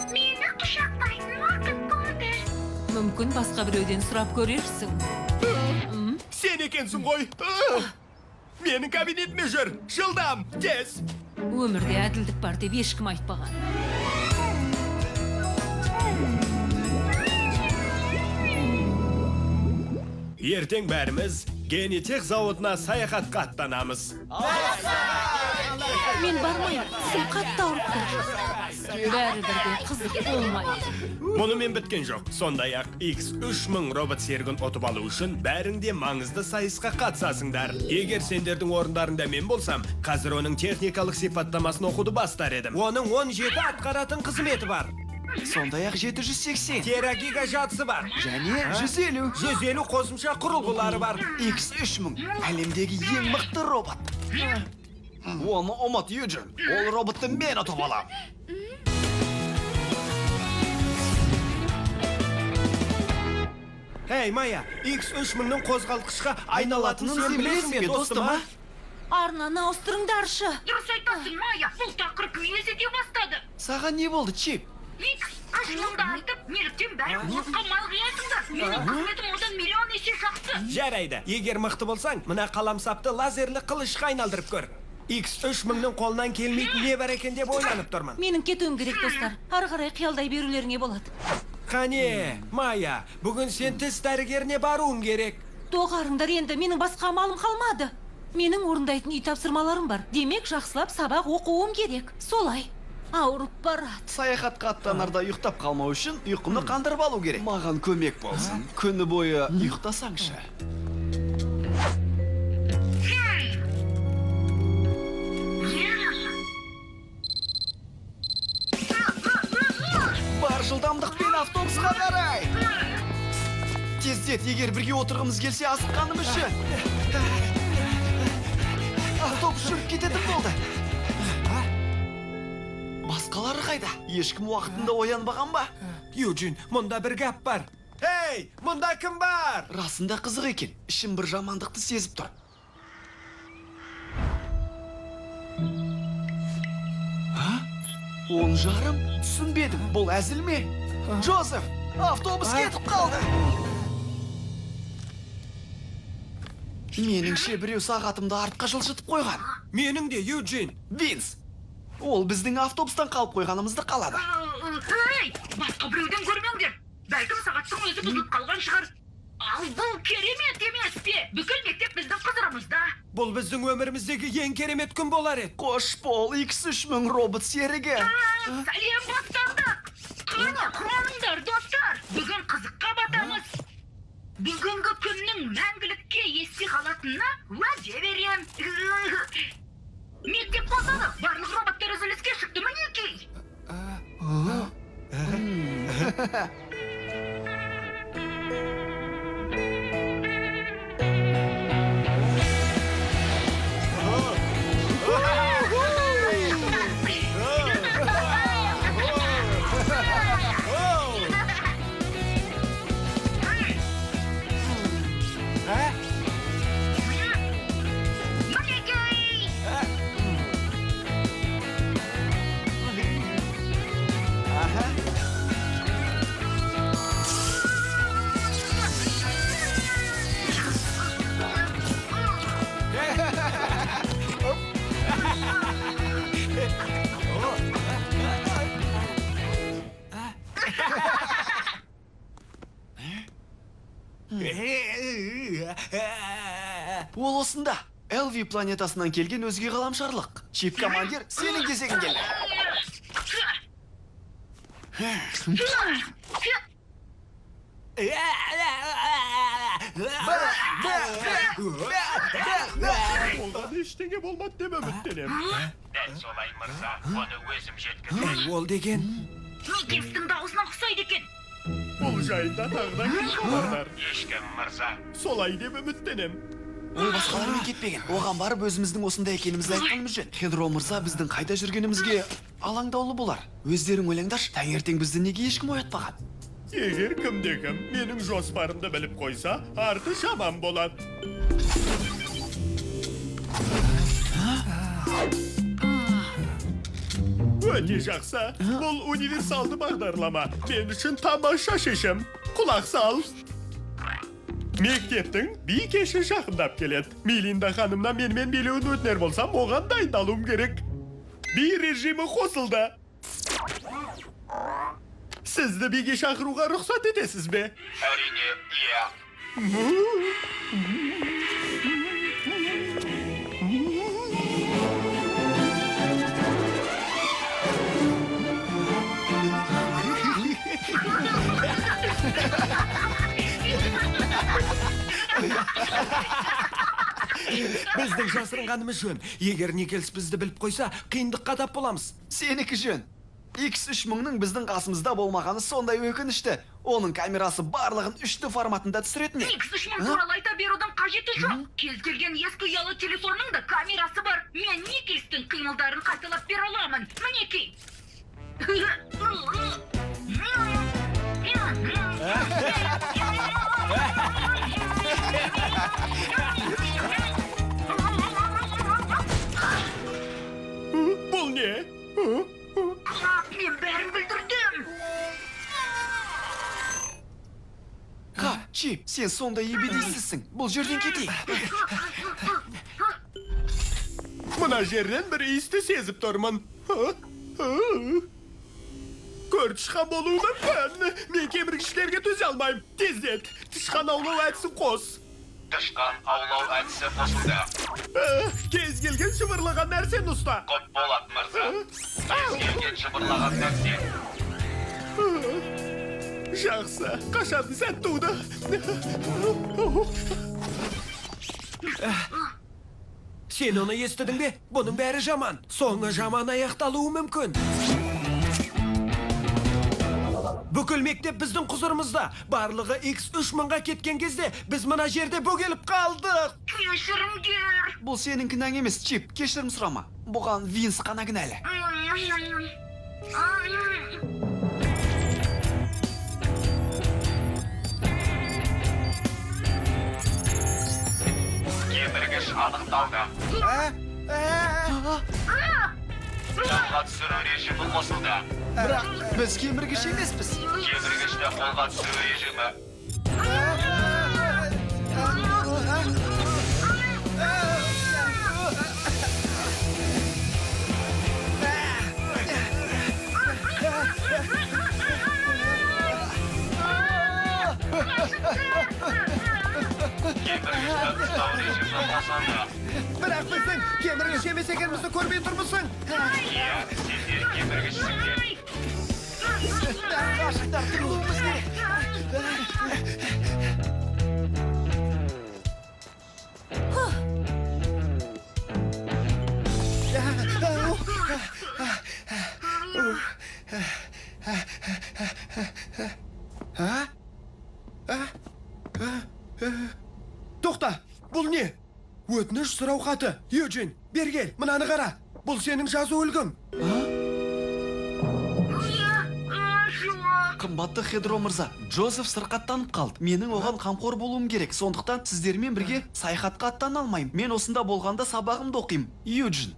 Мені құшақтайтын уақыт болды. Мүмкін басқа біреуден сұрап көрерсің. Сен екенсің ғой. Менің кабинетіме жүр. Жылдам, тез. Өмірде әділдік бар деп ешкім айтпаған. Ертең бәріміз генетех зауытына саяхатқа аттанамыз. Мен бармайым, сен қатты ауырыпты. Бәрі бірге қызық болмайды. Мұнымен біткен жоқ. Сондай-ақ X3000 робот серігін ұтып алу үшін бәріңде маңызды сайысқа қатысасыңдар. Егер сендердің орындарында мен болсам, қазір оның техникалық сипаттамасын оқуды бастар едім. Оның 17 атқаратын қызметі бар. Сондай-ақ 780. Терагига жадысы бар. Және 150. 150 қосымша құрылғылары бар. X3000 әлемдегі ең мықты робот. Оны ұмыт, Юджин. Ол роботты мен ұтып алам. Эй, Майя, X3000-ның қозғалтқышқа айналатынын сен білесің бе, достым, а? Арнаны ауыстырыңдаршы. Дұрыс айтасың, Майя, бұл тақырып мені ете бастады. Саған не болды, Чип? X3000-ды айтып, неліктен бәрі отқа малғиясыңдар. Менің қызметім одан миллион есе жақсы. Жарайды, егер мықты болсаң, мына қаламсапты лазерлі қылышқа айналдырып көр. X3000-ның қолынан келмейтін не бар екен деп ойланып тұрмын. Менің кетуім керек, достар. Ары қарай қиялдай берулеріңе болады. Қане, Майя, бүгін сен тіс дәрігеріне баруың керек. Доғарыңдар енді, менің басқа амалым қалмады. Менің орындайтын үй тапсырмаларым бар. Демек, жақсылап сабақ оқуым керек. Солай. Ауырып барады. Саяхатқа аттанарда ұйықтап қалмау үшін ұйқымды қандырып алу керек. Маған көмек болсын. Күні бойы ұйықтасаңшы. Бар жылдамдықпен автобусқа қарай. Тездет, егер бірге отырғымыз келсе асыққаным үшін. Автобус жүріп кететін болды. Басқалары қайда? Ешкім уақытында оянбаған ба? Юджин, мұнда бір гәп бар. Эй, мұнда кім бар? Расында қызық екен. Ішім бір жамандықты сезіп тұр. А? 10 жарым? Түсінбедім. Бұл әзіл ме? Джозеф, автобус кетіп қалды. Меніңше біреу сағатымды артқа жылжытып қойған. Менің де, Юджин. Винс, ол біздің автобустан қалып қойғанымызды қалады. Ей, басқа біреуден көрмеңдер. Бәлкім сағаттың өзі бұзылып қалған шығар. Ал бұл керемет емес пе? Бүкіл мектеп біздің қызырымызда. Бұл біздің өміріміздегі ең керемет күн болар еді. Қош бол, X3000 робот серігі. Сәлем бастандық. Қане, құраныңдар, достар. Бүгін қызыққа батамыз. Бүгінгі күннің мәңгілікке есте қалатынына уәде берем. Мектеп қосады, барлық роботтар үзіліске шықты мінекей. Ол осында. Элви планетасынан келген өзге ғаламшарлық. Чип командир, сенің кезегің келді. Оған ештеңе болмады деп үміттенем. Дәл солай мырза, оны өзім жеткізем. Ол деген... Никельстің дауысына ұқсайды екен. Бұл жайында тағыда кім хабардар? Ешкім мырза. Солай деп үміттенем. Ол басқалармен кетпеген. Оған барып өзіміздің осында екенімізді айтқанымыз жөн. Хедро мырза біздің қайда жүргенімізге алаңдаулы болар. Өздерің ойлаңдаршы, таңертең бізді неге ешкім оятпаған? Егер кімде-кім менің жоспарымды біліп қойса, арты шаман болады. Өте жақсы. Бұл универсалды бағдарлама. Мен үшін тамаша шешім. Құлақ сал. Мектептің би кеші жақындап келеді. Мелинда ханымнан менімен билеуін өтінер болсам, оған дайындалуым керек. Би режимі қосылды. Сізді биге шақыруға рұқсат етесіз бе? Әрине, иә. Біздің жасырынғанымыз жөн. Егер Никельс бізді біліп қойса, қиындыққа тап боламыз. Сенікі жөн. X3000-ның біздің қасымызда болмағаны сондай өкінішті. Оның камерасы барлығын 3D форматында түсіретін. X3000 туралы айта берудің қажеті жоқ. Кез келген ескі ұялы телефонның да камерасы бар. Мен Никельстің қимылдарын қайталап бере аламын. Мінекей. Бұл не? Мен бәрін білдірдім. Чип, сен сондай ебедейсізсің. Бұл жерден кетейік. Мына жерден бір иісті сезіп тұрмын. Көрт тышқан болуы мүмкін. Мен кеміргіштерге төзе алмайым. Тездет, тышқан аулау әдісін қос. Тышқан аулау әдісі қосылды. Кез келген шыбырлаған нәрсені ұста. Көп болады мырза. Кез келген шыбырлаған нәрсе. Жақсы, қашан сәт туды. Сен оны естідің бе? Бұның бәрі жаман. Соңы жаман аяқталуы мүмкін. Бүкіл мектеп біздің құзырымызда. Барлығы X3000-ға кеткен кезде біз мына жерде бөгеліп қалдық. Кешіріңдер. Бұл сенің кінәң емес, Чип, кешірім сұрама. Бұған Винс қана кінәлі. Кеміргіш анықталды. Қолға түсіру режимі қосылды. Бірақ біз кеміргіш емеспіз. Кеміргішті қолға түсіру режимі. Кеміргішті ұстау режимі қосылды. Бірақ біздің кеміргіш емес екенімізді көрмей тұрмысың? Иә, сендер кеміргішсіңдер. Ғашықтар тұруымыз керек. Тоқта, бұл не? Өтініш сұрау хаты. Юджин, бергел, мынаны қара. Бұл сенің жазу үлгің. Қымбатты Хедро мырза, Джозеф сырқаттанып қалды. Менің оған қамқор болуым керек. Сондықтан сіздермен бірге саяхатқа аттана алмаймын. Мен осында болғанда сабағымды оқимын. Юджин.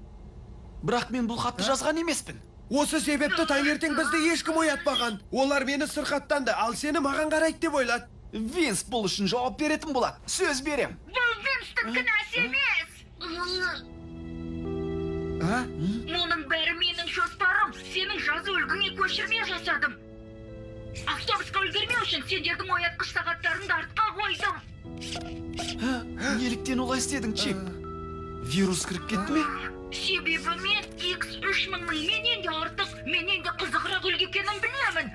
Бірақ мен бұл хатты жазған емеспін. Осы себепті таңертең бізді ешкім оятпаған. Олар мені сырқаттанды, ал сені маған қарайды деп ойлады. Винс бұл үшін жауап беретін болады. Сөз берем. Бұл Винстің кінәсі емес. Мұның бәрі менің жоспарым. Сенің жазу үлгіңе көшірме жасадым. Автобусқа үлгермей Ошон үчүн сендердин ояткыч сагаттарыңды артка койдум. Неліктен олай істедің, Чип? Вирус кіріп кетті ме? Себеби мен X3000-ның менен де артык, менен де кызыгыраак үлгү экенин билемин.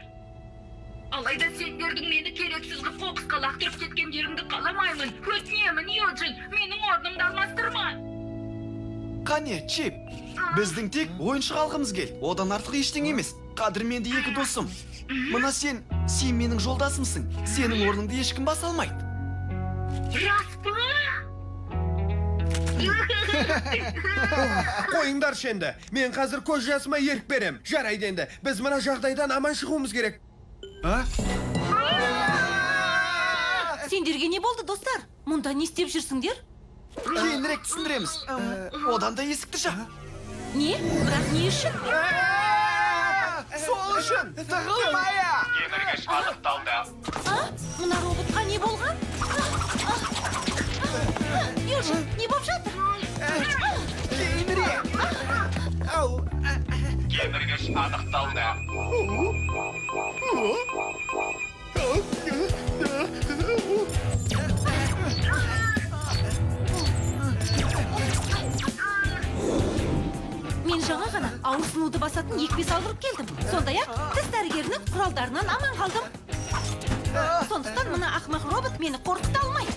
Алайда сендердин мени керексиз кылып кокуска лактырып кеткендериңди кааламаймын. Өтүнөмүн, Юджин, менин орнумду алмастырма. Қане, Чип, біздің тек ойыншық алғымыз кел. Одан артық ештеңе емес. Қадірменді екі досым. Мына сен менің жолдасымсың. Сенің орныңды ешкім баса алмайды. Рас па? Қойыңдар шенді. Мен қазір көз жасыма ерік берем. Жарайды енді. Біз мына жағдайдан аман шығуымыз керек. Сендерге не болды, достар? Мұнда не істеп жүрсіңдер? Кейінірек түсіндіреміз. Одан да есікті жап. Не? Бірақ не үшін? Сол үшін. Тығылмая. Кеміргіш анықталды. Мына роботқа не болған? Южин, не болып жатыр? Кейінірек. Кеміргіш анықталды. Мен жаңа ғана ауырсынуды басатын екпе салдырып келдім. Сондай-ақ тіс дәрігерінің құралдарынан аман қалдым. Сондықтан мына ақымақ робот мені қорқыта алмайды.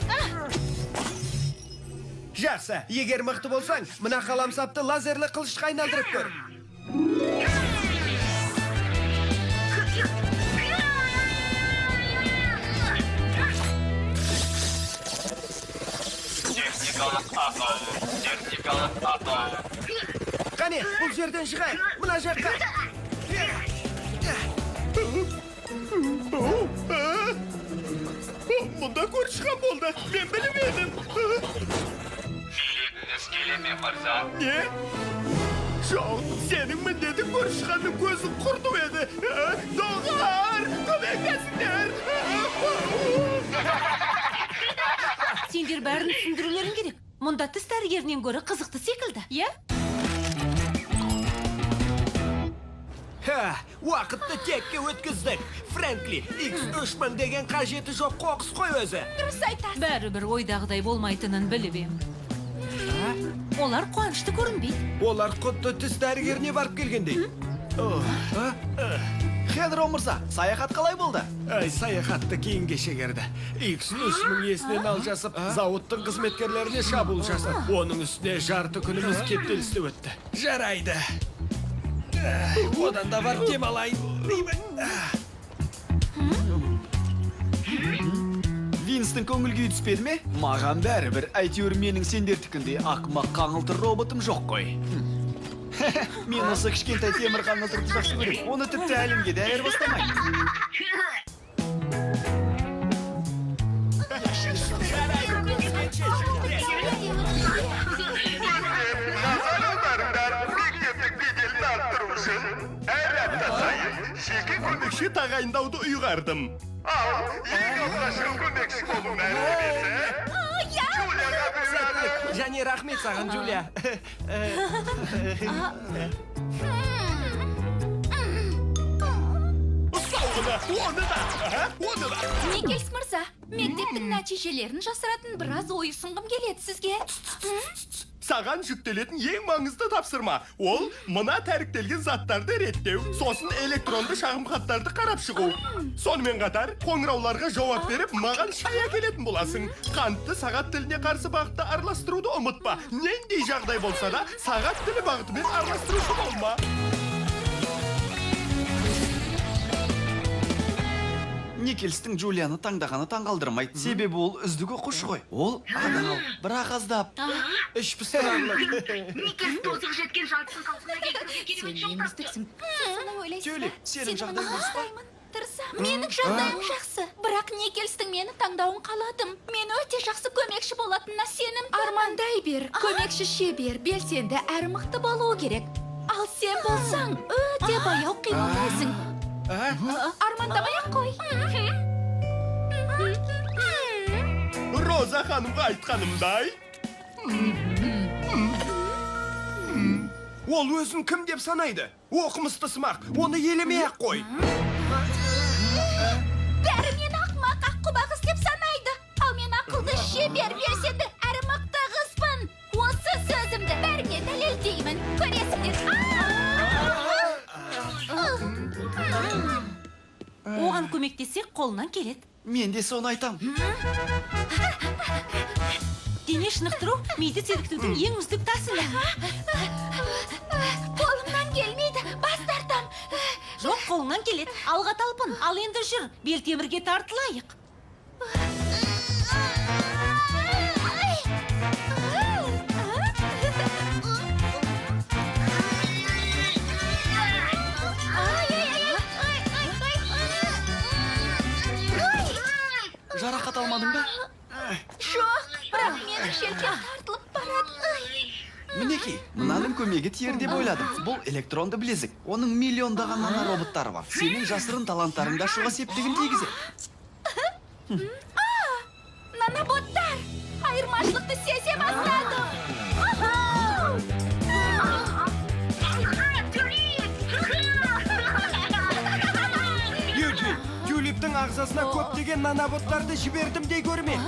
Жақсы, егер мықты болсаң, мына қаламсапты лазерлі қылышқа айналдырып көр. Техникалық атау. Қане, бұл жерден шығайық, мына жаққа. Мұнда көршіған болды, мен білмедім. Билетіңіз келе ме, мырза? Не? Жоқ, сенің міндетің көршіғанның көзін құрту еді. Доғар, көмектесіңдер. Сендер бәрін түсіндірулерің керек. Мұнда тіс дәрігерінен гөрі қызықты секілді, е? Уақытты текке өткіздік. Фрэнкли, X3000 деген қажеті жоқ қоқыс қой өзі. Дұрыс айтасың. Бәрібір ойдағыдай болмайтынын біліп ем. Олар қуанышты көрінбейді. Олар құтты тіс дәрігеріне барып келгендей. Хенро мырза, саяхат қалай болды? Саяхатты кейінге шегерді. X3000 есінен алжасып, зауыттың қызметкерлеріне шабуыл жасады. Оның үстіне жарты күніміз кептелісті өтті. Жарайды. Одан да барып демалайын. Винстің көңіл күйі түспеді ме? Маған бәрібір, әйтеуір менің сендердікіндей ақымақ қаңылтыр роботым жоқ қой. Мен осы кішкентай темір қаңылтырды жақсы көрем. Оны тіпті әлемге де айырбастамайды. Жеке көмекші тағайындауды ұйғардым. Ал, ең алғашқы көмекші болу мәртебесі Джулияға бұйырады. Және рахмет саған, Джулия. Никельс мырза, мектептің нәтижелерін жасыратын біраз ой ұсынғым келеді сізге. Саған жүктелетін ең маңызды тапсырма. Ол, мына тәріктелген заттарды реттеу, сосын электронды шағым хаттарды қарап шығу. Сонымен қатар, қоңырауларға жауап беріп, маған шай әкелетін боласың. Қантты сағат тіліне қарсы бағытта араластыруды ұмытпа. Нендей жағдай болса да, сағат тілі бағытымен араластырушы болма. Никельстің Джулияны таңдағаны таңғалдырмайды. Себебі ол үздік оқушы ғой. Ол адал, бірақ аздап. Іш пыстырарлық. Никельс тозығы жеткен жартысын қалпына келтіруге керемет жол тапты. Джули, сенің жағдайың дұрыс па? Менің жағдайым жақсы. Бірақ Никельстің мені таңдауын қаладым. Мен өте жақсы көмекші болатынына сенім. Армандай бер, көмекші шебер, белсенді әрі мықты болуы керек. Ал сен болсаң, өте баяу қимылдайсың. Армандамай-ақ қой. Роза ханымға айтқанымдай. Ол өзін кім деп санайды? Оқымысты сымақ, оны елемей-ақ қой. Бәрі мен Оған көмектесек қолынан келеді. Мен де соны айтам. Дене шынықтыру миды сергітудің ең үздік тәсілі. Қолымнан келмейді, бас тартам. Жоқ, қолынан келеді. Алға талпын. Ал енді жүр, бел темірге тартылайық. Жарақат алмадың ба? Жоқ, бірақ менің шеркем тартылып барады. Мінекей, мынаның көмегі тиер деп ойладым. Бұл электронды білезік. Оның миллиондаған нанороботтары бар. Сенің жасырын таланттарыңды ашуға септігін тигізеді. Наноботтар, айырмашылықты сезе бастадым. Юджин, Тюлиптің ағзасына көптеген наноботтарды жібердім дей көрме.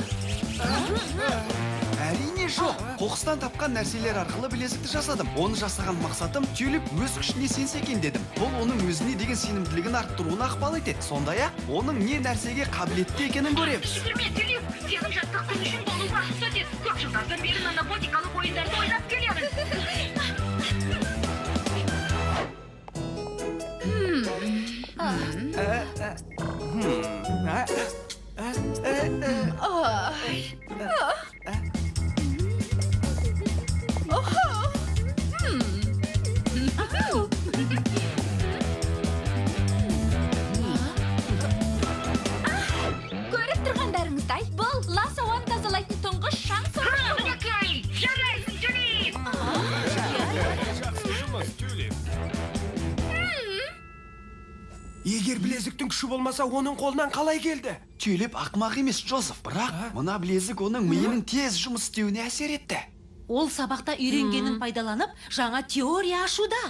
Әрине жоқ. Қоқыстан тапқан нәрселер арқылы білезікті жасадым. Оны жасаған мақсатым Тюлип өз күшіне сенсе екен дедім. Бұл оның өзіне деген сенімділігін арттыруына ықпал етеді. Сондай-ақ, оның не нәрсеге қабілетті екенін көреміз. Жүгірме, Тюлип, сенің жаттықтың үшін болуға рұқсат ет. Көп жылдардан бері наноботикалық ойындарды ойнап келемін. Көріп тұрғандарыңыздай, бұл лас ауаны тазалайтын тұңғыш шаң сорғы. Мінекей, жарайсың, Тюлип. Жақсы жұмыс, Тюлип. Егер білезіктің күші болмаса, оның қолынан қалай келді? Тюлип ақымақ емес, Джозеф. Бірақ мына білезік оның миының тез жұмыс істеуіне әсер етті. Ол сабақта үйренгенін пайдаланып, жаңа теория ашуда.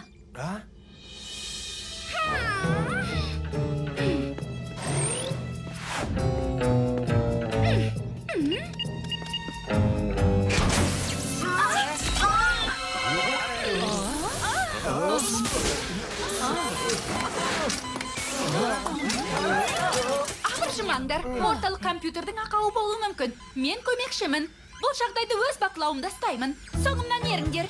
Абыржымаңдар, орталық компьютердің ақауы болуы мүмкін. Мен көмекшімін. Бұл жағдайды өз бақылауымда ұстаймын. Соңымнан еріңдер.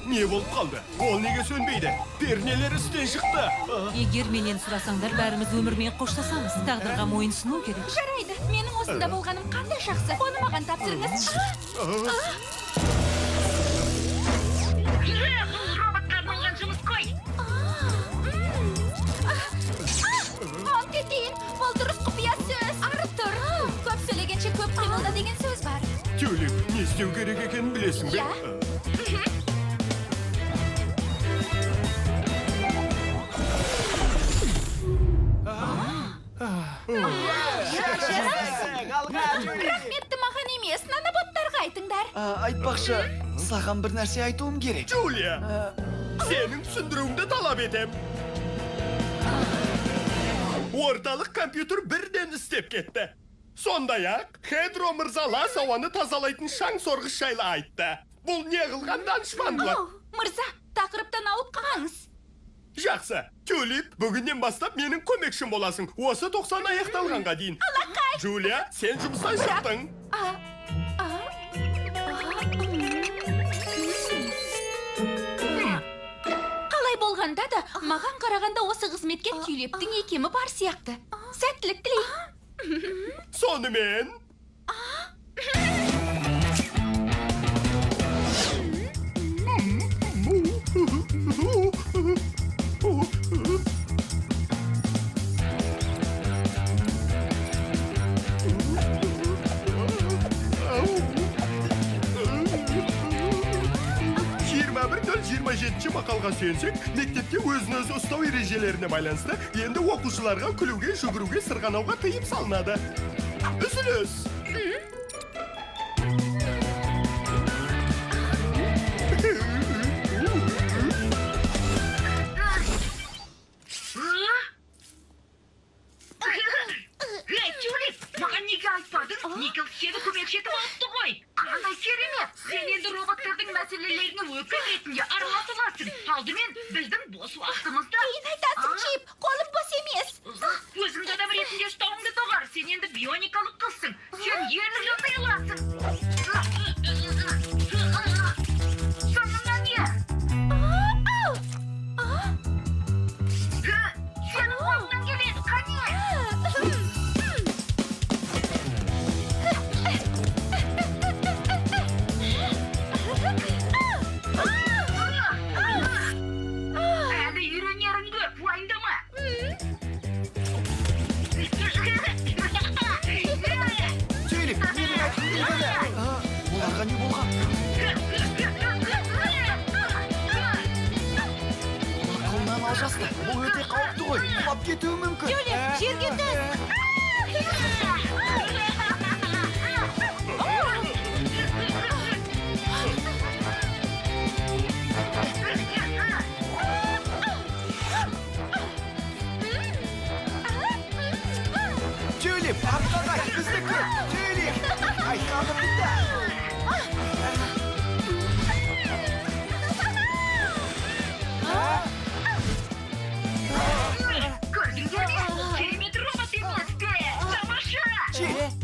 Не болып қалды? Ол неге сөнбейді? Пернелер істен шықты. Егер менен сұрасаңдар, бәріміз өмірмен қоштасамыз. Тағдырға мойынсыну керек. Жарайды, менің осында болғаным қандай жақсы. Оны маған тапсырыңыз. Бұл роботтардың алған жұмыс қой. Он кетейін, бұл дұрыс құпия сөз. Артур, көп сөйлегенше көп қимылда деген сөз бар. Тюлип, не істеу керек екенін білесің бе? Иә. Рахметті маған емес, наноботтарға айтыңдар. Айтпақшы, саған бір нәрсе айтуым керек. Джулия, сенің түсіндіруіңді талап етем. Орталық компьютер бірден істеп кетті. Сондай-ақ, Хедро мырза лас ауаны тазалайтын шаң сорғыш жайлы айтты. Бұл не қылған данышпандылық? Мырза, тақырыптан ауып қалғаңыз. Жақсы, Тюлип, бүгіннен бастап менің көмекшім боласың. Осы 90 аяқталғанға дейін. Джулия, сен жұмыстан шықтың. Қалай болғанда да, маған қарағанда осы қызметке Тюлиптің екемі бар сияқты. Сәттілік тілеймін. Сонымен... мақалға сүйенсек, мектепте өзін-өзі ұстау ережелеріне байланысты енді оқушыларға күлуге, жүгіруге, сырғанауға тыйым салынады. Үзіліс. Эй, Тюлип, маған неге айтпадың? Никол сені көмекші етіп алыпты ғой. Қандай керемет. енді роботтардың мәселелеріне өкіл ретінде араласыласың. Алдымен біздің бос уақытымызда. Кейін айтасың, Чип, қолым бос емес. Өзіңді адам ретінде ұстауыңды доғар. Сен енді бионикалық қызсың. Сен ерлік жасай аласың. Соныңа не? Сенің қолыңнан келеді, қане? Әлі үйренерің көп, уайымдама. Тюлип, менің оларға не болған? Қолынан алжасты. Бұл өте қауіпті ғой. Құлап кетуі мүмкін. Тюлип, жерге түс. Тюлип, артқа қайт, біздікі. Тюлип, айтқаным да. Көрдіңдер ме? Керемет робот емес пе? Тамаша!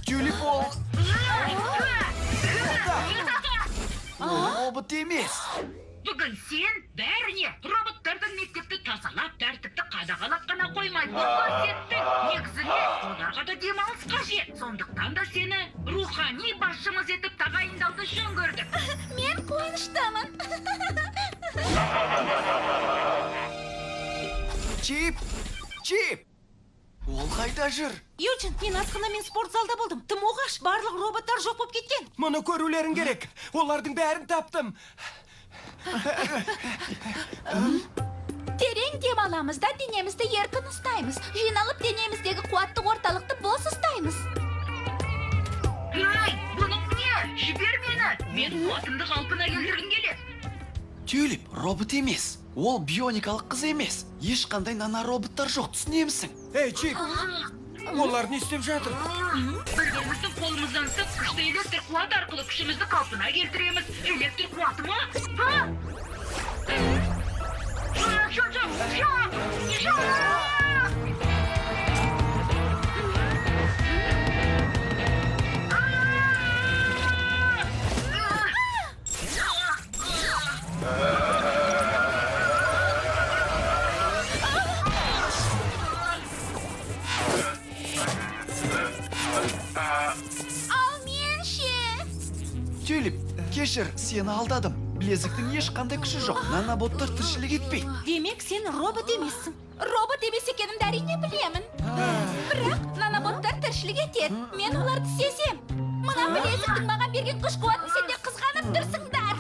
Тюлип ол. Робот емес. Бүгін сен бәріне роботтардың мектепті тазалап, тәртіпті қадағалап қана қоймайтынын көрсеттің. Негізінен оларға да демалыс қажет. Сондықтан да сені рухани басшымыз етіп тағайындауды жөн көрдік. Мен қуаныштамын. Чип, ол қайда жүр? Юджин, мен асханамен спорт залда болдым. Тым оғаш, барлық роботтар жоқ болып кеткен. Мұны көрулерің керек. Олардың бәрін таптым. Терең демаламыз да денемізді еркін ұстаймыз. Жиналып денеміздегі қуатты орталықты бос ұстаймыз. Ей, бұның не? Жібер мені. Мен қуатымды қалпына келтіргім келеді. Тюлип, робот емес. Ол бионикалық қыз емес. Ешқандай нанороботтар жоқ, түсінемісің? Ей, Чип, олар не істеп жатыр? Бірдеріміздің қолымыздан тыс күшті электр қуат арқылы күшімізді қалпына келтіреміз. Электр қуаты ма? Ал мен ше. Тюлип, кешір, сені алдадым. Білезіктің ешқандай күші жоқ. Наноботтар тіршілік етпейді. Демек, сен робот емессің. Робот емес екенімді әрине білемін. Бірақ наноботтар тіршілік етеді. Мен оларды сезем. Мына білезіктің маған берген күш қуатын сендер қызғанып тұрсыңдар.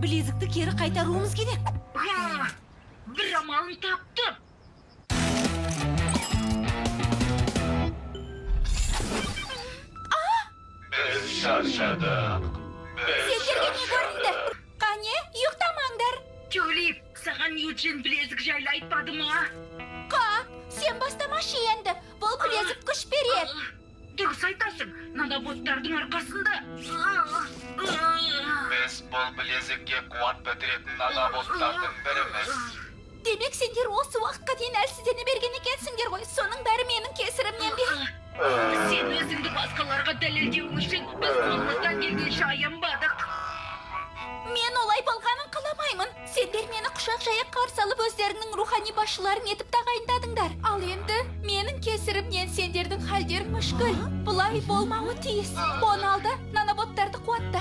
Білезікті кері қайтаруымыз керек. Бір амалын таптым. Biz şaşadık. Сендерге не көрінді? Қане, ұйықтамаңдар. Тюлип, саған Юджин білезік жайлы айтпады ма? Қап, сен бастамашы енді. Бұл білезік күш береді. Дұрыс айтасың, наноботтардың арқасында. Biz бұл білезікке қуат бітіретін наноботтардың біріміз. Демек сендер осы уақытқа дейін әлсіздене берген екенсіңдер ғой. Соның бәрі менің кесірімнен бе? Сен өзіңді басқаларға дәлелдеуің үшін біз қолымыздан келгенше аянбадық. Мен олай болғанын қаламаймын. Сендер мені құшақ жая қарсы алып өздерінің рухани басшыларын етіп тағайындадыңдар. Ал енді менің кесірімнен сендердің халдерің мүшкіл. Бұлай болмауы тиіс. Оны алда наноботтарды қуатта.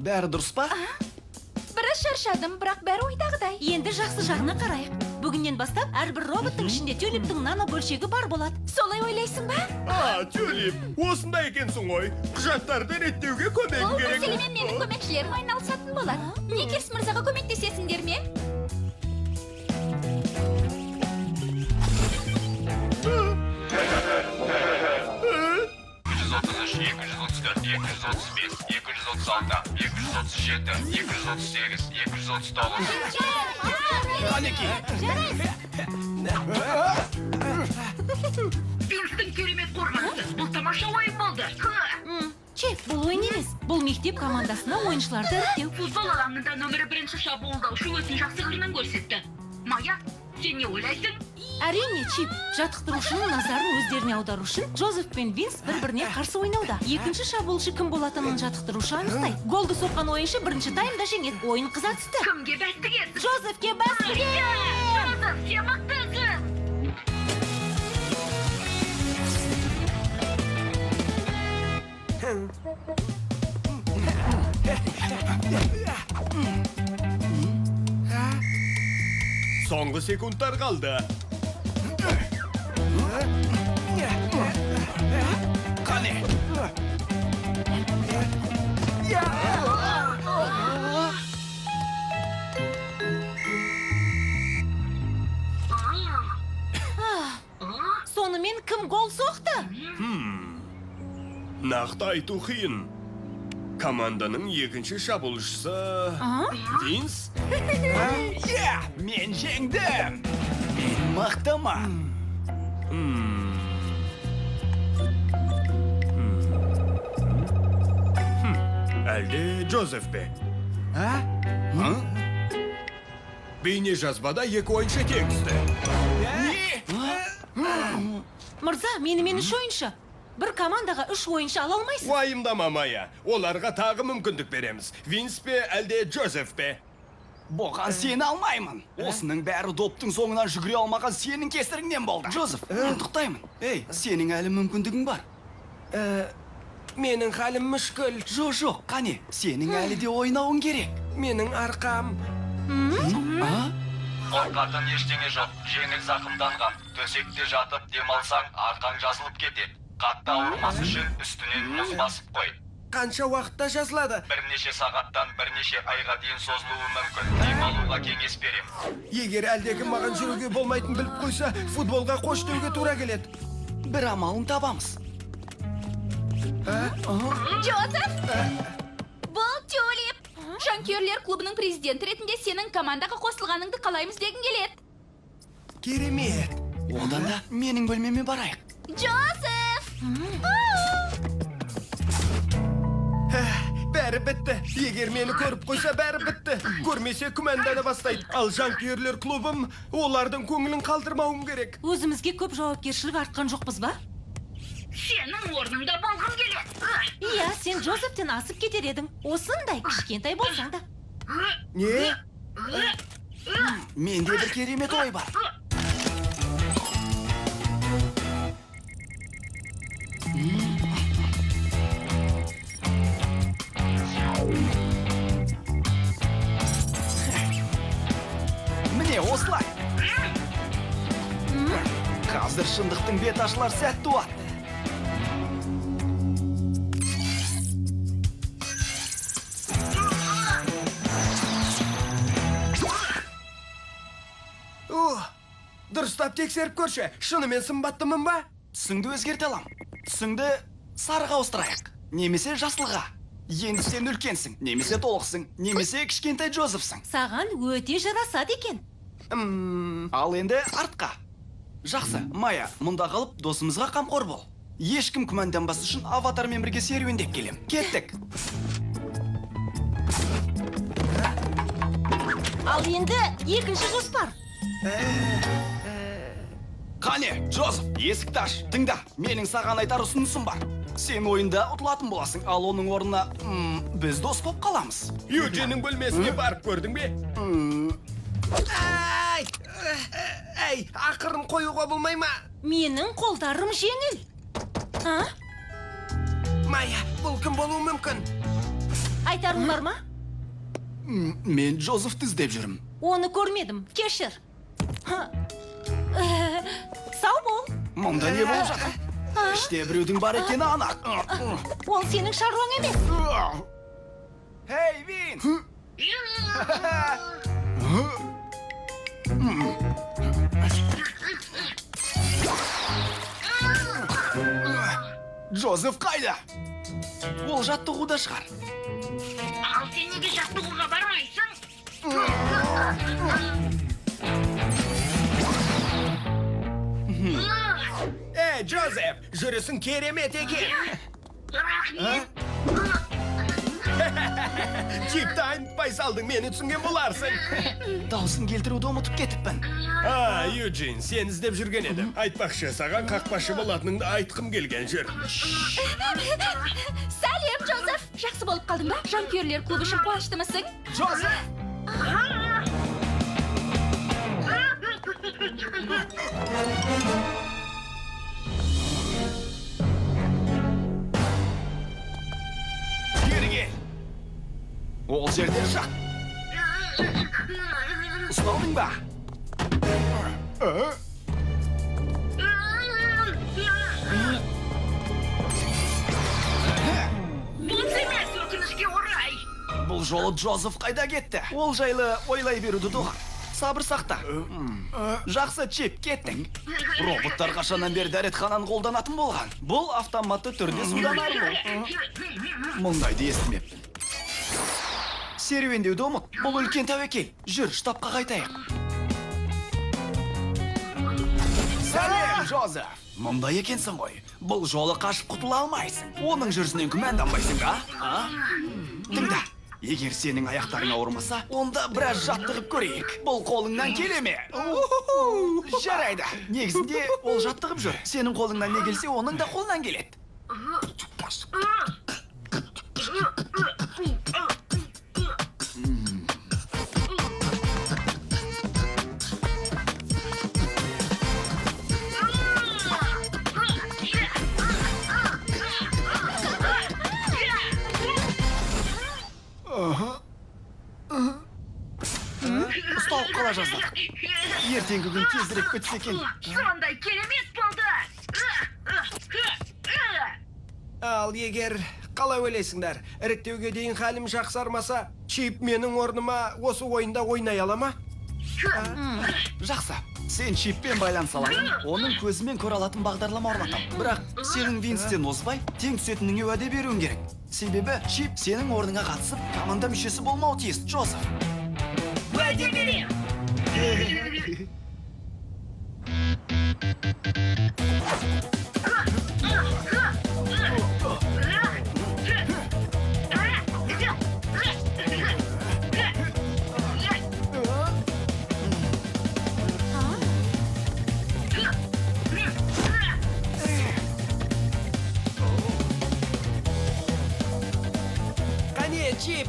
Бәрі дұрыс па? Біраз шаршадым, бірақ бәрі ойдағыдай. Енді жақсы жағына қарайық. Бүгіннен бастап әрбір роботтың ішінде Тюлиптің нано бөлшегі бар болады. Солай ойлайсың ба? Тюлип, осында екенсің ғой. Құжаттарды реттеуге көмек Бұл керек. мәселемен менің көмекшілерім айналысатын болады. Никерс мырзаға көмектесесіңдер ме? Қанеки. Винстің керемет қорғанысы. Бұл тамаша ойын болды. Чек, бұл ойын емес. Бұл мектеп командасына ойыншыларды іріктеу. Футбол алаңында нөмірі 1-ші шабуылдаушы өзін жақсы қырынан көрсетті. Майя, сен не ойлайсың? Әрине, Чип, жаттықтырушының назарын өздеріне аудару үшін Джозеф пен Винс бір-біріне қарсы ойнауда. Екінші шабуылшы кім болатынын жаттықтырушы анықтайды. Голды соққан ойыншы бірінші таймда жеңеді. Ойын қыза түсті. Кімге бәстігесің? Джозефке бәстіге! Джозеф, сен мықтысың! Соңғы секундтар қалды. Қане. Сонымен кім гол соқты? Нақты айту қиын. Команданың екінші шабуылшысы Винс. Мен жеңдім. Мен мықтыма. Әлде Джозеф пе? Бейне жазбада екі ойыншы теңізді. Мырза, менімен үш ойыншы. Бір командаға үш ойыншы ала алмайсың. Уайымдама, Майя. Оларға тағы мүмкіндік береміз. Винс пе, әлде Джозеф пе? Боған сені алмаймын. Осының бәрі доптың соңынан жүгіре алмаған сенің кесіріңнен болды. Джозеф, құттықтаймын. Ей, сенің әлі мүмкіндігің бар. Менің халім мүшкіл. Жоқ, қане, сенің әлі де ойнауың керек. Менің арқам. Қорқатын ештеңе жоқ. Жеңіл зақымданған. Төсекте жатып демалсаң, арқаң жазылып кетеді. Қатты ауырмас үшін үстінен мұз басып қой. Қанша уақытта жазылады? Бірнеше сағаттан бірнеше айға дейін созылуы мүмкін. Демалуға кеңес берем. Егер әлдекім маған жүруге болмайтын біліп қойса, футболға қош деуге тура келеді. Бір амалын табамыз. Джозеф! Бұл Тюлип! Жанкүйерлер клубының президенті ретінде сенің командаға қосылғаныңды қалаймыз дегім келеді. Керемет! Одан да менің бөлмеме барайық. Джозеф! Бәрі бітті. Егер мені көріп қойса, бәрі бітті. Көрмесе күмәндана бастайды. Ал жанкүйерлер клубым олардың көңілін қалдырмауым керек. Өзімізге көп жауапкершілік артқан жоқпыз ба? Сенің орныңда болғым келеді. Иә, сен Джозефтен асып кетер едің. Осындай кішкентай болсаң да. Не? Менде бір керемет ой бар. Міне осылай. Қазір шындықтың бет ашылар сәт туады. Дұрыстап тексеріп көрші. Шынымен сымбаттымын ба? Түсіңді өзгерте алам. Түсіңді сарыға ауыстырайық. Немесе жасылға. Енді сен үлкенсің, немесе толықсың, немесе кішкентай Джозефсің. Саған өте жарасады екен. Ал енді артқа. Жақсы, Майя, мұнда қалып досымызға қамқор бол. Ешкім күмәнданбас үшін аватармен бірге серуендеп келем. Кеттік. Ал енді екінші жоспар. Қане, Джозеф, есікті аш. Тыңда, менің саған айтар ұсынысым бар. Сен ойында ұтылатын боласың, ал оның орнына біз дос болып қаламыз. Юджиннің бөлмесіне барып көрдің бе? Әй, ақырын қоюға болмай ма? Менің қолдарым жеңіл. Майя, бұл кім болуы мүмкін? Айтарың бар ма? Мен Джозефті іздеп жүрмін. Оны көрмедім, кешір. Сау бол. Мұнда не болып жатыр? Іште біреудің бар екені анық. Ол сенің шаруаң емес. Хей, Вин! Джозеф қайда? Ол жаттығуда шығар. Ал сен неге жаттығуға бармайсың? Джозеф, жүрісің керемет екен. Рахмет. Чипті айнытпай салдың, мені түсінген боларсың. Даусын келтіруді ұмытып кетіппін. Юджин, сен іздеп жүрген едім. Айтпақшы, саған қақпашы болатыныңды айтқым келген жүр. Сәлем, Джозеф. Жақсы болып қалдың ба? Жанкүйерлер клубы үшін қуаныштымысың? Джозеф! Бері кел. Ол жерден жат. Ұсталдың ба? Бұл емес өкінішке орай. Бұл жолы Джозеф қайда кетті? Ол жайлы ойлай беруді доғар. Сабыр сақта. Жақсы, Чип, кеттің. Роботтар қашаннан бері дәретхананы қолданатын болған. Бұл автоматты түрде судан арылу. Мұндайды естімеппін. Серуендеуді ұмыт. Бұл үлкен тәуекел. Жүр, штабқа қайтайық. Сәлем, Джозеф. Мұнда екенсің ғой. Бұл жолы қашып құтыла алмайсың. Оның жүрісінен күмәнданбайсың, а? Тыңда. Егер сенің аяқтарың ауырмаса, онда біраз жаттығып көрейік. Бұл қолыңнан келе ме? Жарайды. Негізінде ол жаттығып жүр. Сенің қолыңнан не келсе, оның да қолынан келеді. Ұсталып қала жаздадық. Ертеңгі күн тезірек бітсе екен. Сондай керемет болды. Ал егер қалай ойлайсыңдар, іріктеуге дейін халім жақсармаса, Чип менің орныма осы ойында ойнай ала ма? Жақсы. Сен Чиппен байланыс алайын, оның көзімен көре алатын бағдарлама орнатам. Бірақ сенің Винстен озбай, тең түсетініңе уәде беруің керек. Себебі Чип сенің орныңа қатысып, команда мүшесі болмауы тиіс, Джозеф. Уәде берем. Қане, Чип!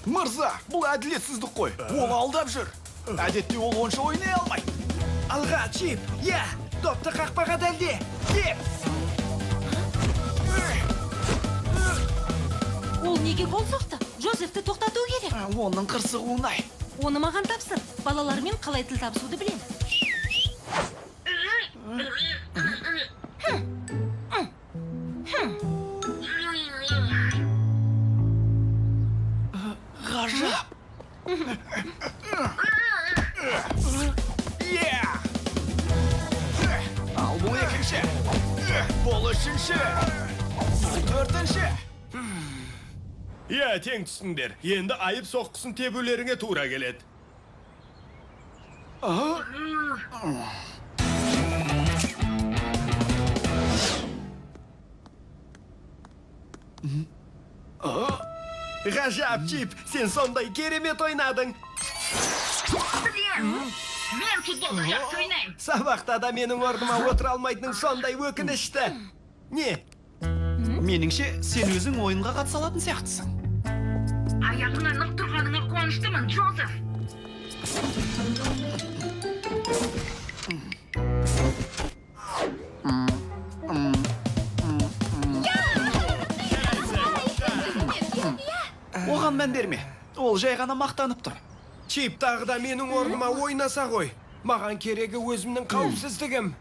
Мырза, бұл әділетсіздік қой. Ол алдап жүр. Әдетте ол онша ойнай алмайды. Алға, Чип! Я! Допты қақпаға дәлде! Кеп! Ол неге гол соқты? Джозефті тоқтату керек. Оның қырсығы оңай. Оны маған тапсыр. Балалармен қалай тіл табысуды білем. Ғажап. Ал бұл екінші. Бұл үшінші. Бұл төртінші. Тең түсіңдер. Енді айып соққысын тебулеріңе тура келеді. Ғажап, Чип, сен сондай керемет ойнадың. Білем. Мен футболды жақсы ойнаймын. Сабақта да менің орныма отыра алмайтының сондай өкінішті. Не? Меніңше, сен өзің ойынға қатыса алатын сияқтысың. Аяғыңа нық тұрғаныңа қуаныштымын, Джозеф. Оған мән берме. Ол жай ғана мақтанып тұр. Чип тағы да менің орныма ойнаса ғой. Маған керегі өзімнің қауіпсіздігім.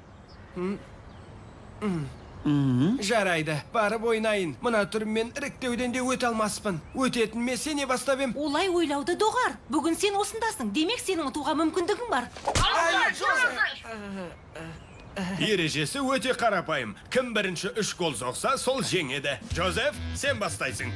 Жарайды, барып ойнайын. Мына түріммен іріктеуден де өте алмаспын. Өтетініме сене бастап ем. Олай ойлауды доғар. Бүгін сен осындасың. Демек сенің ұтуға мүмкіндігің бар. Ережесі өте қарапайым. Кім бірінші 3 гол соқса, сол жеңеді. Джозеф, сен бастайсың.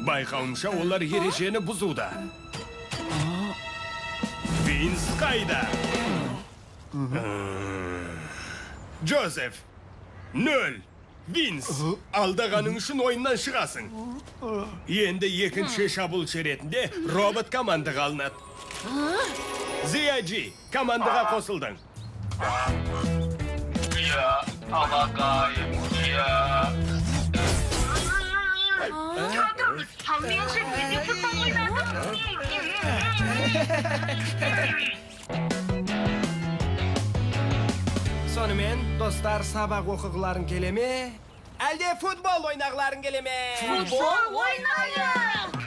Байқауымша олар ережені бұзуда. Винс қайда? Джозеф, 0. Винс, алдағаның үшін ойыннан шығасың. Енді екінші шабуылшы ретінде робот командаға алынады. Зияджи, командаға қосылдың. Иә, алақайым, иә. Жатырмыз, ал мен же неге футбол ойнадым? Сонымен, достар, сабақ оқығыларын келеме? Әлде футбол ойнағыларын келеме? Футбол ойнайық!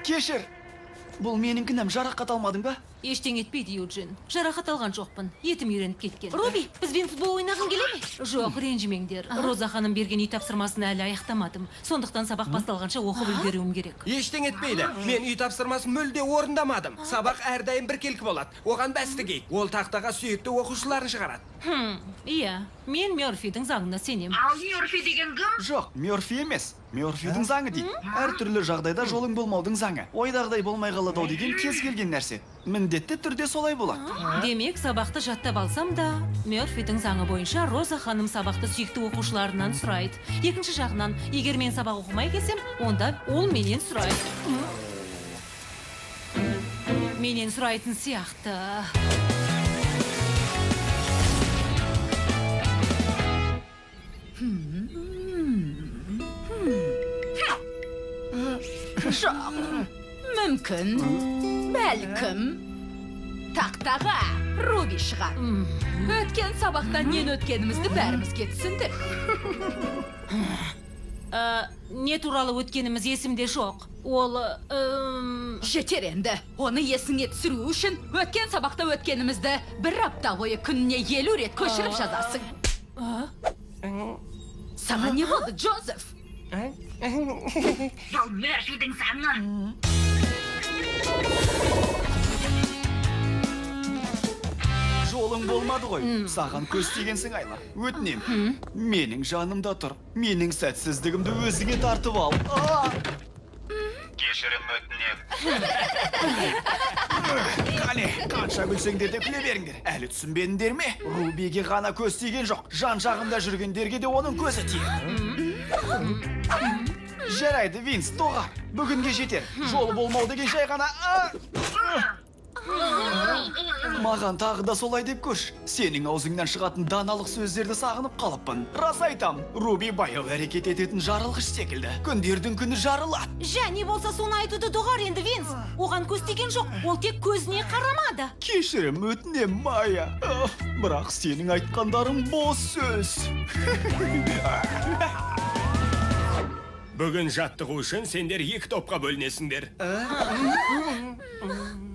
Кешір. Бұл менің кінәм, жарақат алмадың ба? Ештеңе етпейді, Юджин. Жарақат алған жоқпын. Етім үйреніп кеткен. Руби, бізбен футбол ойнағың келе ме? Жоқ, ренжімеңдер. Роза ханым берген үй тапсырмасын әлі аяқтамадым. Сондықтан сабақ басталғанша оқып үлгеруім керек. Ештеңе етпейді. Мен үй тапсырмасын мүлде орындамадым. Сабақ әрдайым біркелкі болады. Оған бәстіге. Ол тақтаға сүйікті оқушыларын шығарады. Иә, мен Мёрфидің заңына сенем. Ал Мёрфи деген кім? Жоқ, Мёрфи емес. Мёрфидің заңы дейді. Әр түрлі жағдайда жолың болмаудың заңы. Ойдағыдай болмай қалады деген кез келген нәрсе. Міндетті түрде солай болады. Демек, сабақты жаттап алсам да, Мёрфидің заңы бойынша Роза ханым сабақты сүйікті оқушыларынан сұрайды. Екінші жағынан, егер мен сабақ оқымай келсем, онда ол менен сұрайды. Менен сұрайтын сияқты. Жоқ, мүмкін, бәлкім. Тақтаға Руби шығар. Өткен сабақтан нен өткенімізді бәрімізге түсіндір. Не туралы өткеніміз есімде жоқ. Ол, Жетер енді. Оны есіңе түсіру үшін өткен сабақта өткенімізді бір апта бойы күніне 50 рет көшіріп жазасың. Саған не болды, Джозеф? Бұл Мёрфидің заңы. Жолың болмады ғой. Саған көз тигенсің, Айла. Өтінем. Менің жанымда тұр. Менің сәтсіздігімді өзіңе тартып ал. Кешірім өтінем. Қане, қанша күлсеңдер де күле беріңдер. Әлі түсінбедіңдер ме? Рубиге ғана көз тиген жоқ. Жан жағында жүргендерге де оның көзі тиеді. Жарайды, Винс, доғар. Бүгінге жетер. Жолы болмау деген жай ғана. Маған тағы да солай деп көш. Сенің аузыңнан шығатын даналық сөздерді сағынып қалыппын. Рас айтам, Руби баяу әрекет ететін жарылғыш секілді. Күндердің күні жарылады. жә, не болса соны айтуды доғар енді, Винс. Оған көз тиген жоқ, ол тек көзіне қарамады. Кешірім өтінем, Майя. Бірақ сенің айтқандарың бос сөз. Бүгін жаттығу үшін сендер 2 топқа бөлінесіңдер.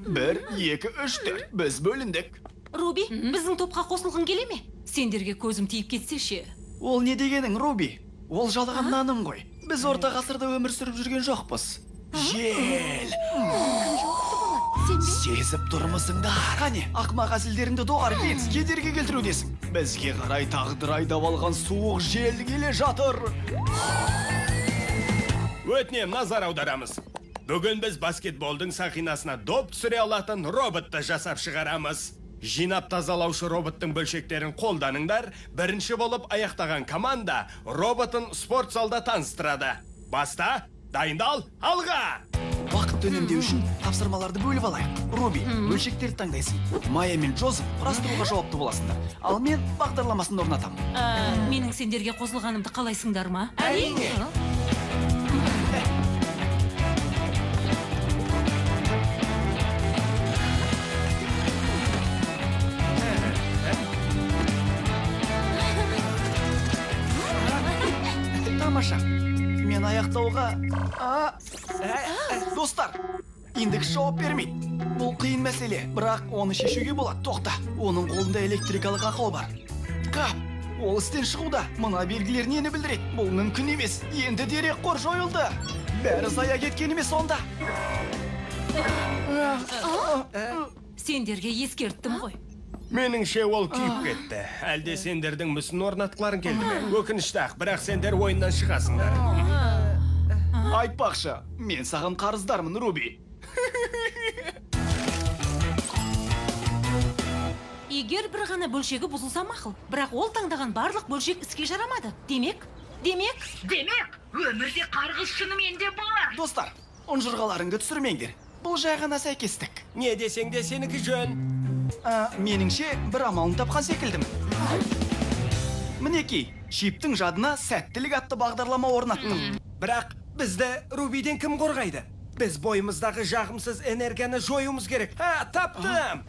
1, 2, 3, 4. Біз бөліндік. Руби, біздің топқа қосылғың келе ме? Сендерге көзім тиіп кетсе ше. Ол не дегенің, Руби? Ол жалған наным ғой. Біз орта ғасырда өмір сүріп жүрген жоқпыз. Жел. Сезіп тұрмысыңдар. Қане, ақмақ әзілдеріңді доғар, Винс, кедергі келтірудесің. Бізге қарай тағдыр айдап алған суық жел келе жатыр. Өтінем, назар аударамыз. Бүгін біз баскетболдың сақинасына доп түсіре алатын роботты жасап шығарамыз. Жинап тазалаушы роботтың бөлшектерін қолданыңдар. Бірінші болып аяқтаған команда роботын спорт залда таныстырады. Баста, дайындал, алға! Уақыт үнемдеу үшін тапсырмаларды бөліп алайық. Руби, бөлшектерді таңдайсың. Майя мен Джозеф құрастыруға жауапты боласыңдар. Ал мен бағдарламасын орнатамын. Менің сендерге қосылғанымды қалайсыңдар ма? Әрине. Тамаша. Мен аяқтауға... Достар, индекс жауап бермейді. Бұл қиын мәселе, бірақ оны шешуге болады. Тоқта, оның қолында электрикалық ақау бар. Қап, ол істен шығуда. Мына белгілер нені білдіреді? Бұл мүмкін емес. Енді дерек қор жойылды. Бәрі зая кеткен емес онда. Сендерге ескерттім ғой. Меніңше ол күйіп кетті. Әлде сендердің мүсін орнатқыларың келді ме? Өкінішті ақ, бірақ сендер ойыннан шығасыңдар. Айтпақшы, мен саған қарыздармын, Руби. Егер бір ғана бөлшегі бұзылса мақұл, бірақ ол таңдаған барлық бөлшек іске жарамады. Демек, өмірде қарғыс шынымен де бар. Достар, ұнжырғаларыңды түсірмеңдер. Бұл жай ғана сәйкестік. Не десең де сенікі жөн. Меніңше бір амалын тапқан секілдім. Мінекей, чиптің жадына сәттілік атты бағдарлама орнаттым. Бірақ бізді Рубиден кім қорғайды? Біз бойымыздағы жағымсыз энергияны жоюымыз керек. Таптым!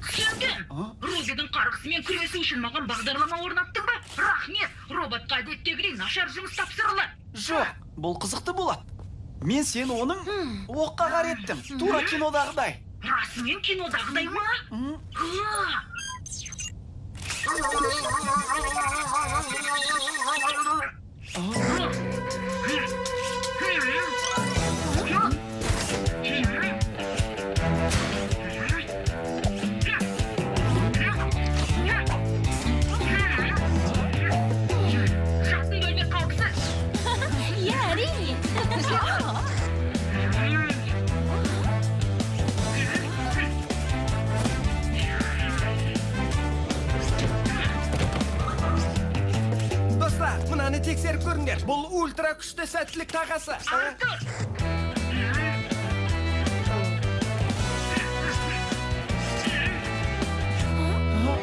Түсіндің? Рубидің қарғысымен күресу үшін маған бағдарлама орнаттың ба? Рахмет, роботқа әдеттегідей нашар жұмыс тапсырылды. Жоқ, бұл қызықты болады. Мен сені оның оққа қареттім. Тура кинодағыдай. Расымен кинодағыдай ма? Жатын бөлме қауіпсіз. Иә, әрине. Достар, мынаны тексеріп көріңдер. Бұл ультра күшті сәттілік тағасы.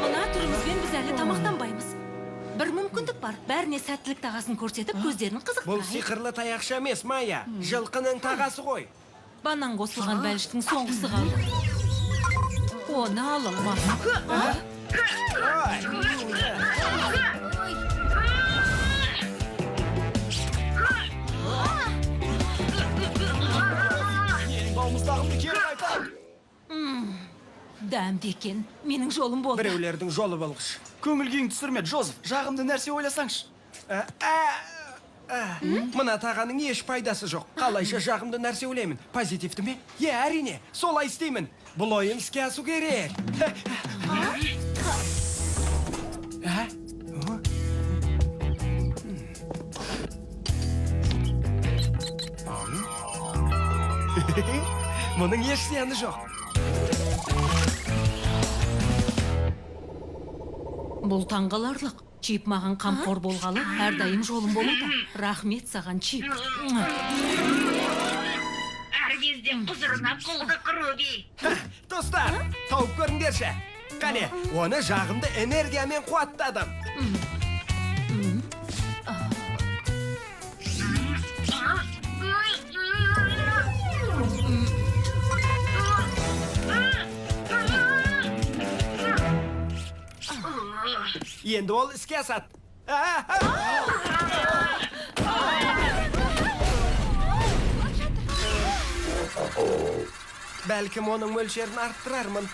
Мына түрімізбен біз әлі тамақтанбаймыз. Бір мүмкіндік бар. Бәріне сәттілік тағасын көрсетіп, көздерін Бұл қызықтырайық. сиқырлы таяқша емес, Майя. Жылқының тағасы ғой. Банан қосылған бәліштің соңғысы қалды. Оны алалмас. Менің балмыздағымды кері қайтар. Дәмді екен. Менің жолым болды. Біреулердің жолы болғыш. Көңіл күйің түсірме, Джозеф. Жағымды нәрсе ойласаңшы. Мына тағаның еш пайдасы жоқ. Қалайша жағымды нәрсе ойлаймын. Позитивті ме? Әрине, солай істеймін. Бұл ойын іске асу керек. Мұның еш зияны жоқ. Бұл таңғаларлық. Чип маған қамқор болғалы, әрдайым жолым болуда. Рахмет саған, Чип. Әр кезде құзырына қолдық, Руби. Достар, тауып көріңдерші. Қане, оны жағымды энергиямен қуаттадым. Енді ол іске асады. Бәлкім оның мөлшерін арттырармын.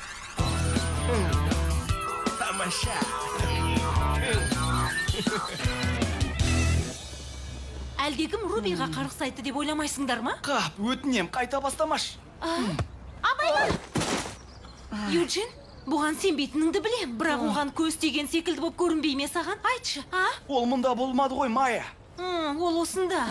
Тамаша. Әлдегім Рубиға қарғыс айтты деп ойламайсыңдар ма? Қап, өтінем, қайта бастамаш. Абайлар! Юджин, бұған сенбейтініңді білем, бірақ оған көз тиген секілді болып көрінбей ме саған? Айтшы, Ол мұнда болмады ғой, Майя. Ол осында.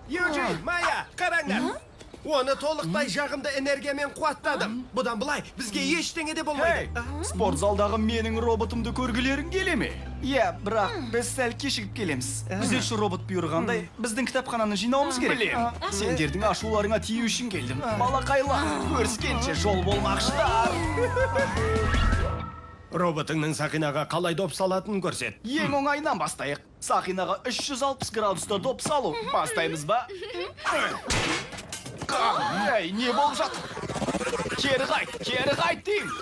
Юджин, Майя, қараңдар. Оны толықтай жағымды энергиямен қуаттадым. Бұдан былай бізге ештеңе де болмайды. Спорт залдағы менің роботымды көргілерің келе ме? Иә, бірақ біз сәл кешігіп келеміз. Күзетші робот бұйырғандай, біздің кітапхананы жинауымыз керек. Білем. Сендердің ашуларыңа тию үшін келдім. Балақайлар, көріскенше жол болмақшыдар. Роботыңның Сақинаға қалай доп салатынын көрсет. Ең оңайынан бастайық. Сақинаға 360 градуста доп салу. Бастаймыз ба? Ей, не болып жатыр? Кері қайт деймін.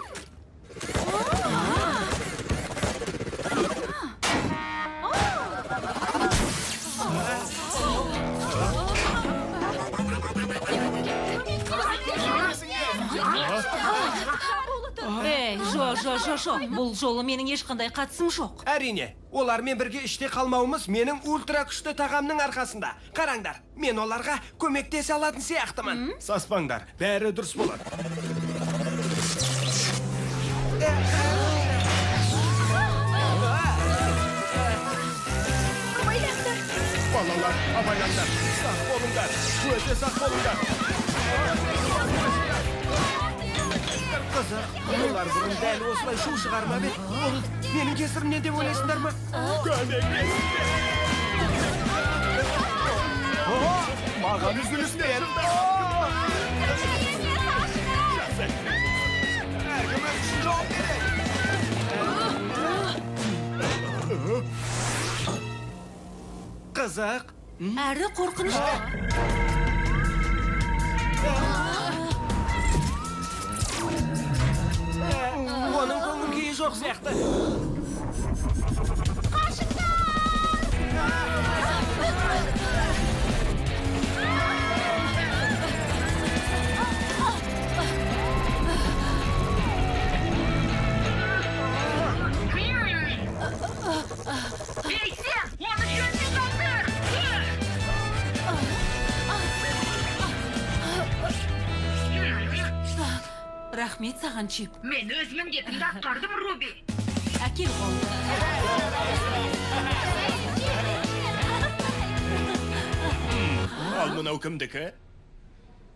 Ей, жо. Бұл жолы менің ешқандай қатысым жоқ. Әрине, олармен бірге іште қалмауымыз менің ультра күшті тағамның арқасында. Қараңдар, мен оларға көмектесе алатын сияқтымын. Саспаңдар, бәрі дұрыс болады. Балалар, абайлаңдар, сақ болыңдар, өте сақ болыңдар. Қызық, олар бұрын дәл осылай шу шығармап еді. Ол менің кесірімнен деп ойлайсыңдар ма? Маған үзіліс бер. Әркім өз үшін жауап береді. Қызық. Әрі қорқынышты. Оның көңіл күйі жоқ сияқты. Ей, сен, оны жөнсіз алdır! Рахмет саған, Чип. Мен өз міндетімді атқардым, Руби. Әкел қолды. Ал мынау кімдікі?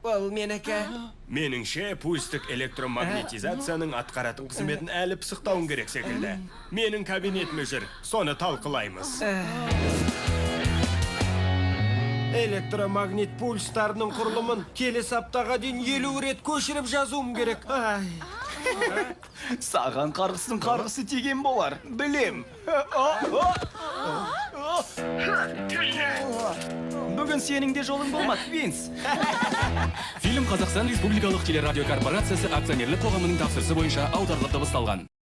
Ол менікі. Меніңше пульстік электромагнетизацияның атқаратын қызметін әлі пысықтауын керек секілді. Менің кабинетіме жүр, соны талқылаймыз. Электромагнит пульстарының құрылымын келесі аптаға дейін 50 рет көшіріп жазуым керек. Саған қарғысы тиген болар, білем. Бүгін сенің де жолың болмады, Винс. Фильм Қазақстан Республикалық телерадио корпорациясы акционерлік қоғамының тапсырысы бойынша аударылып дыбысталған.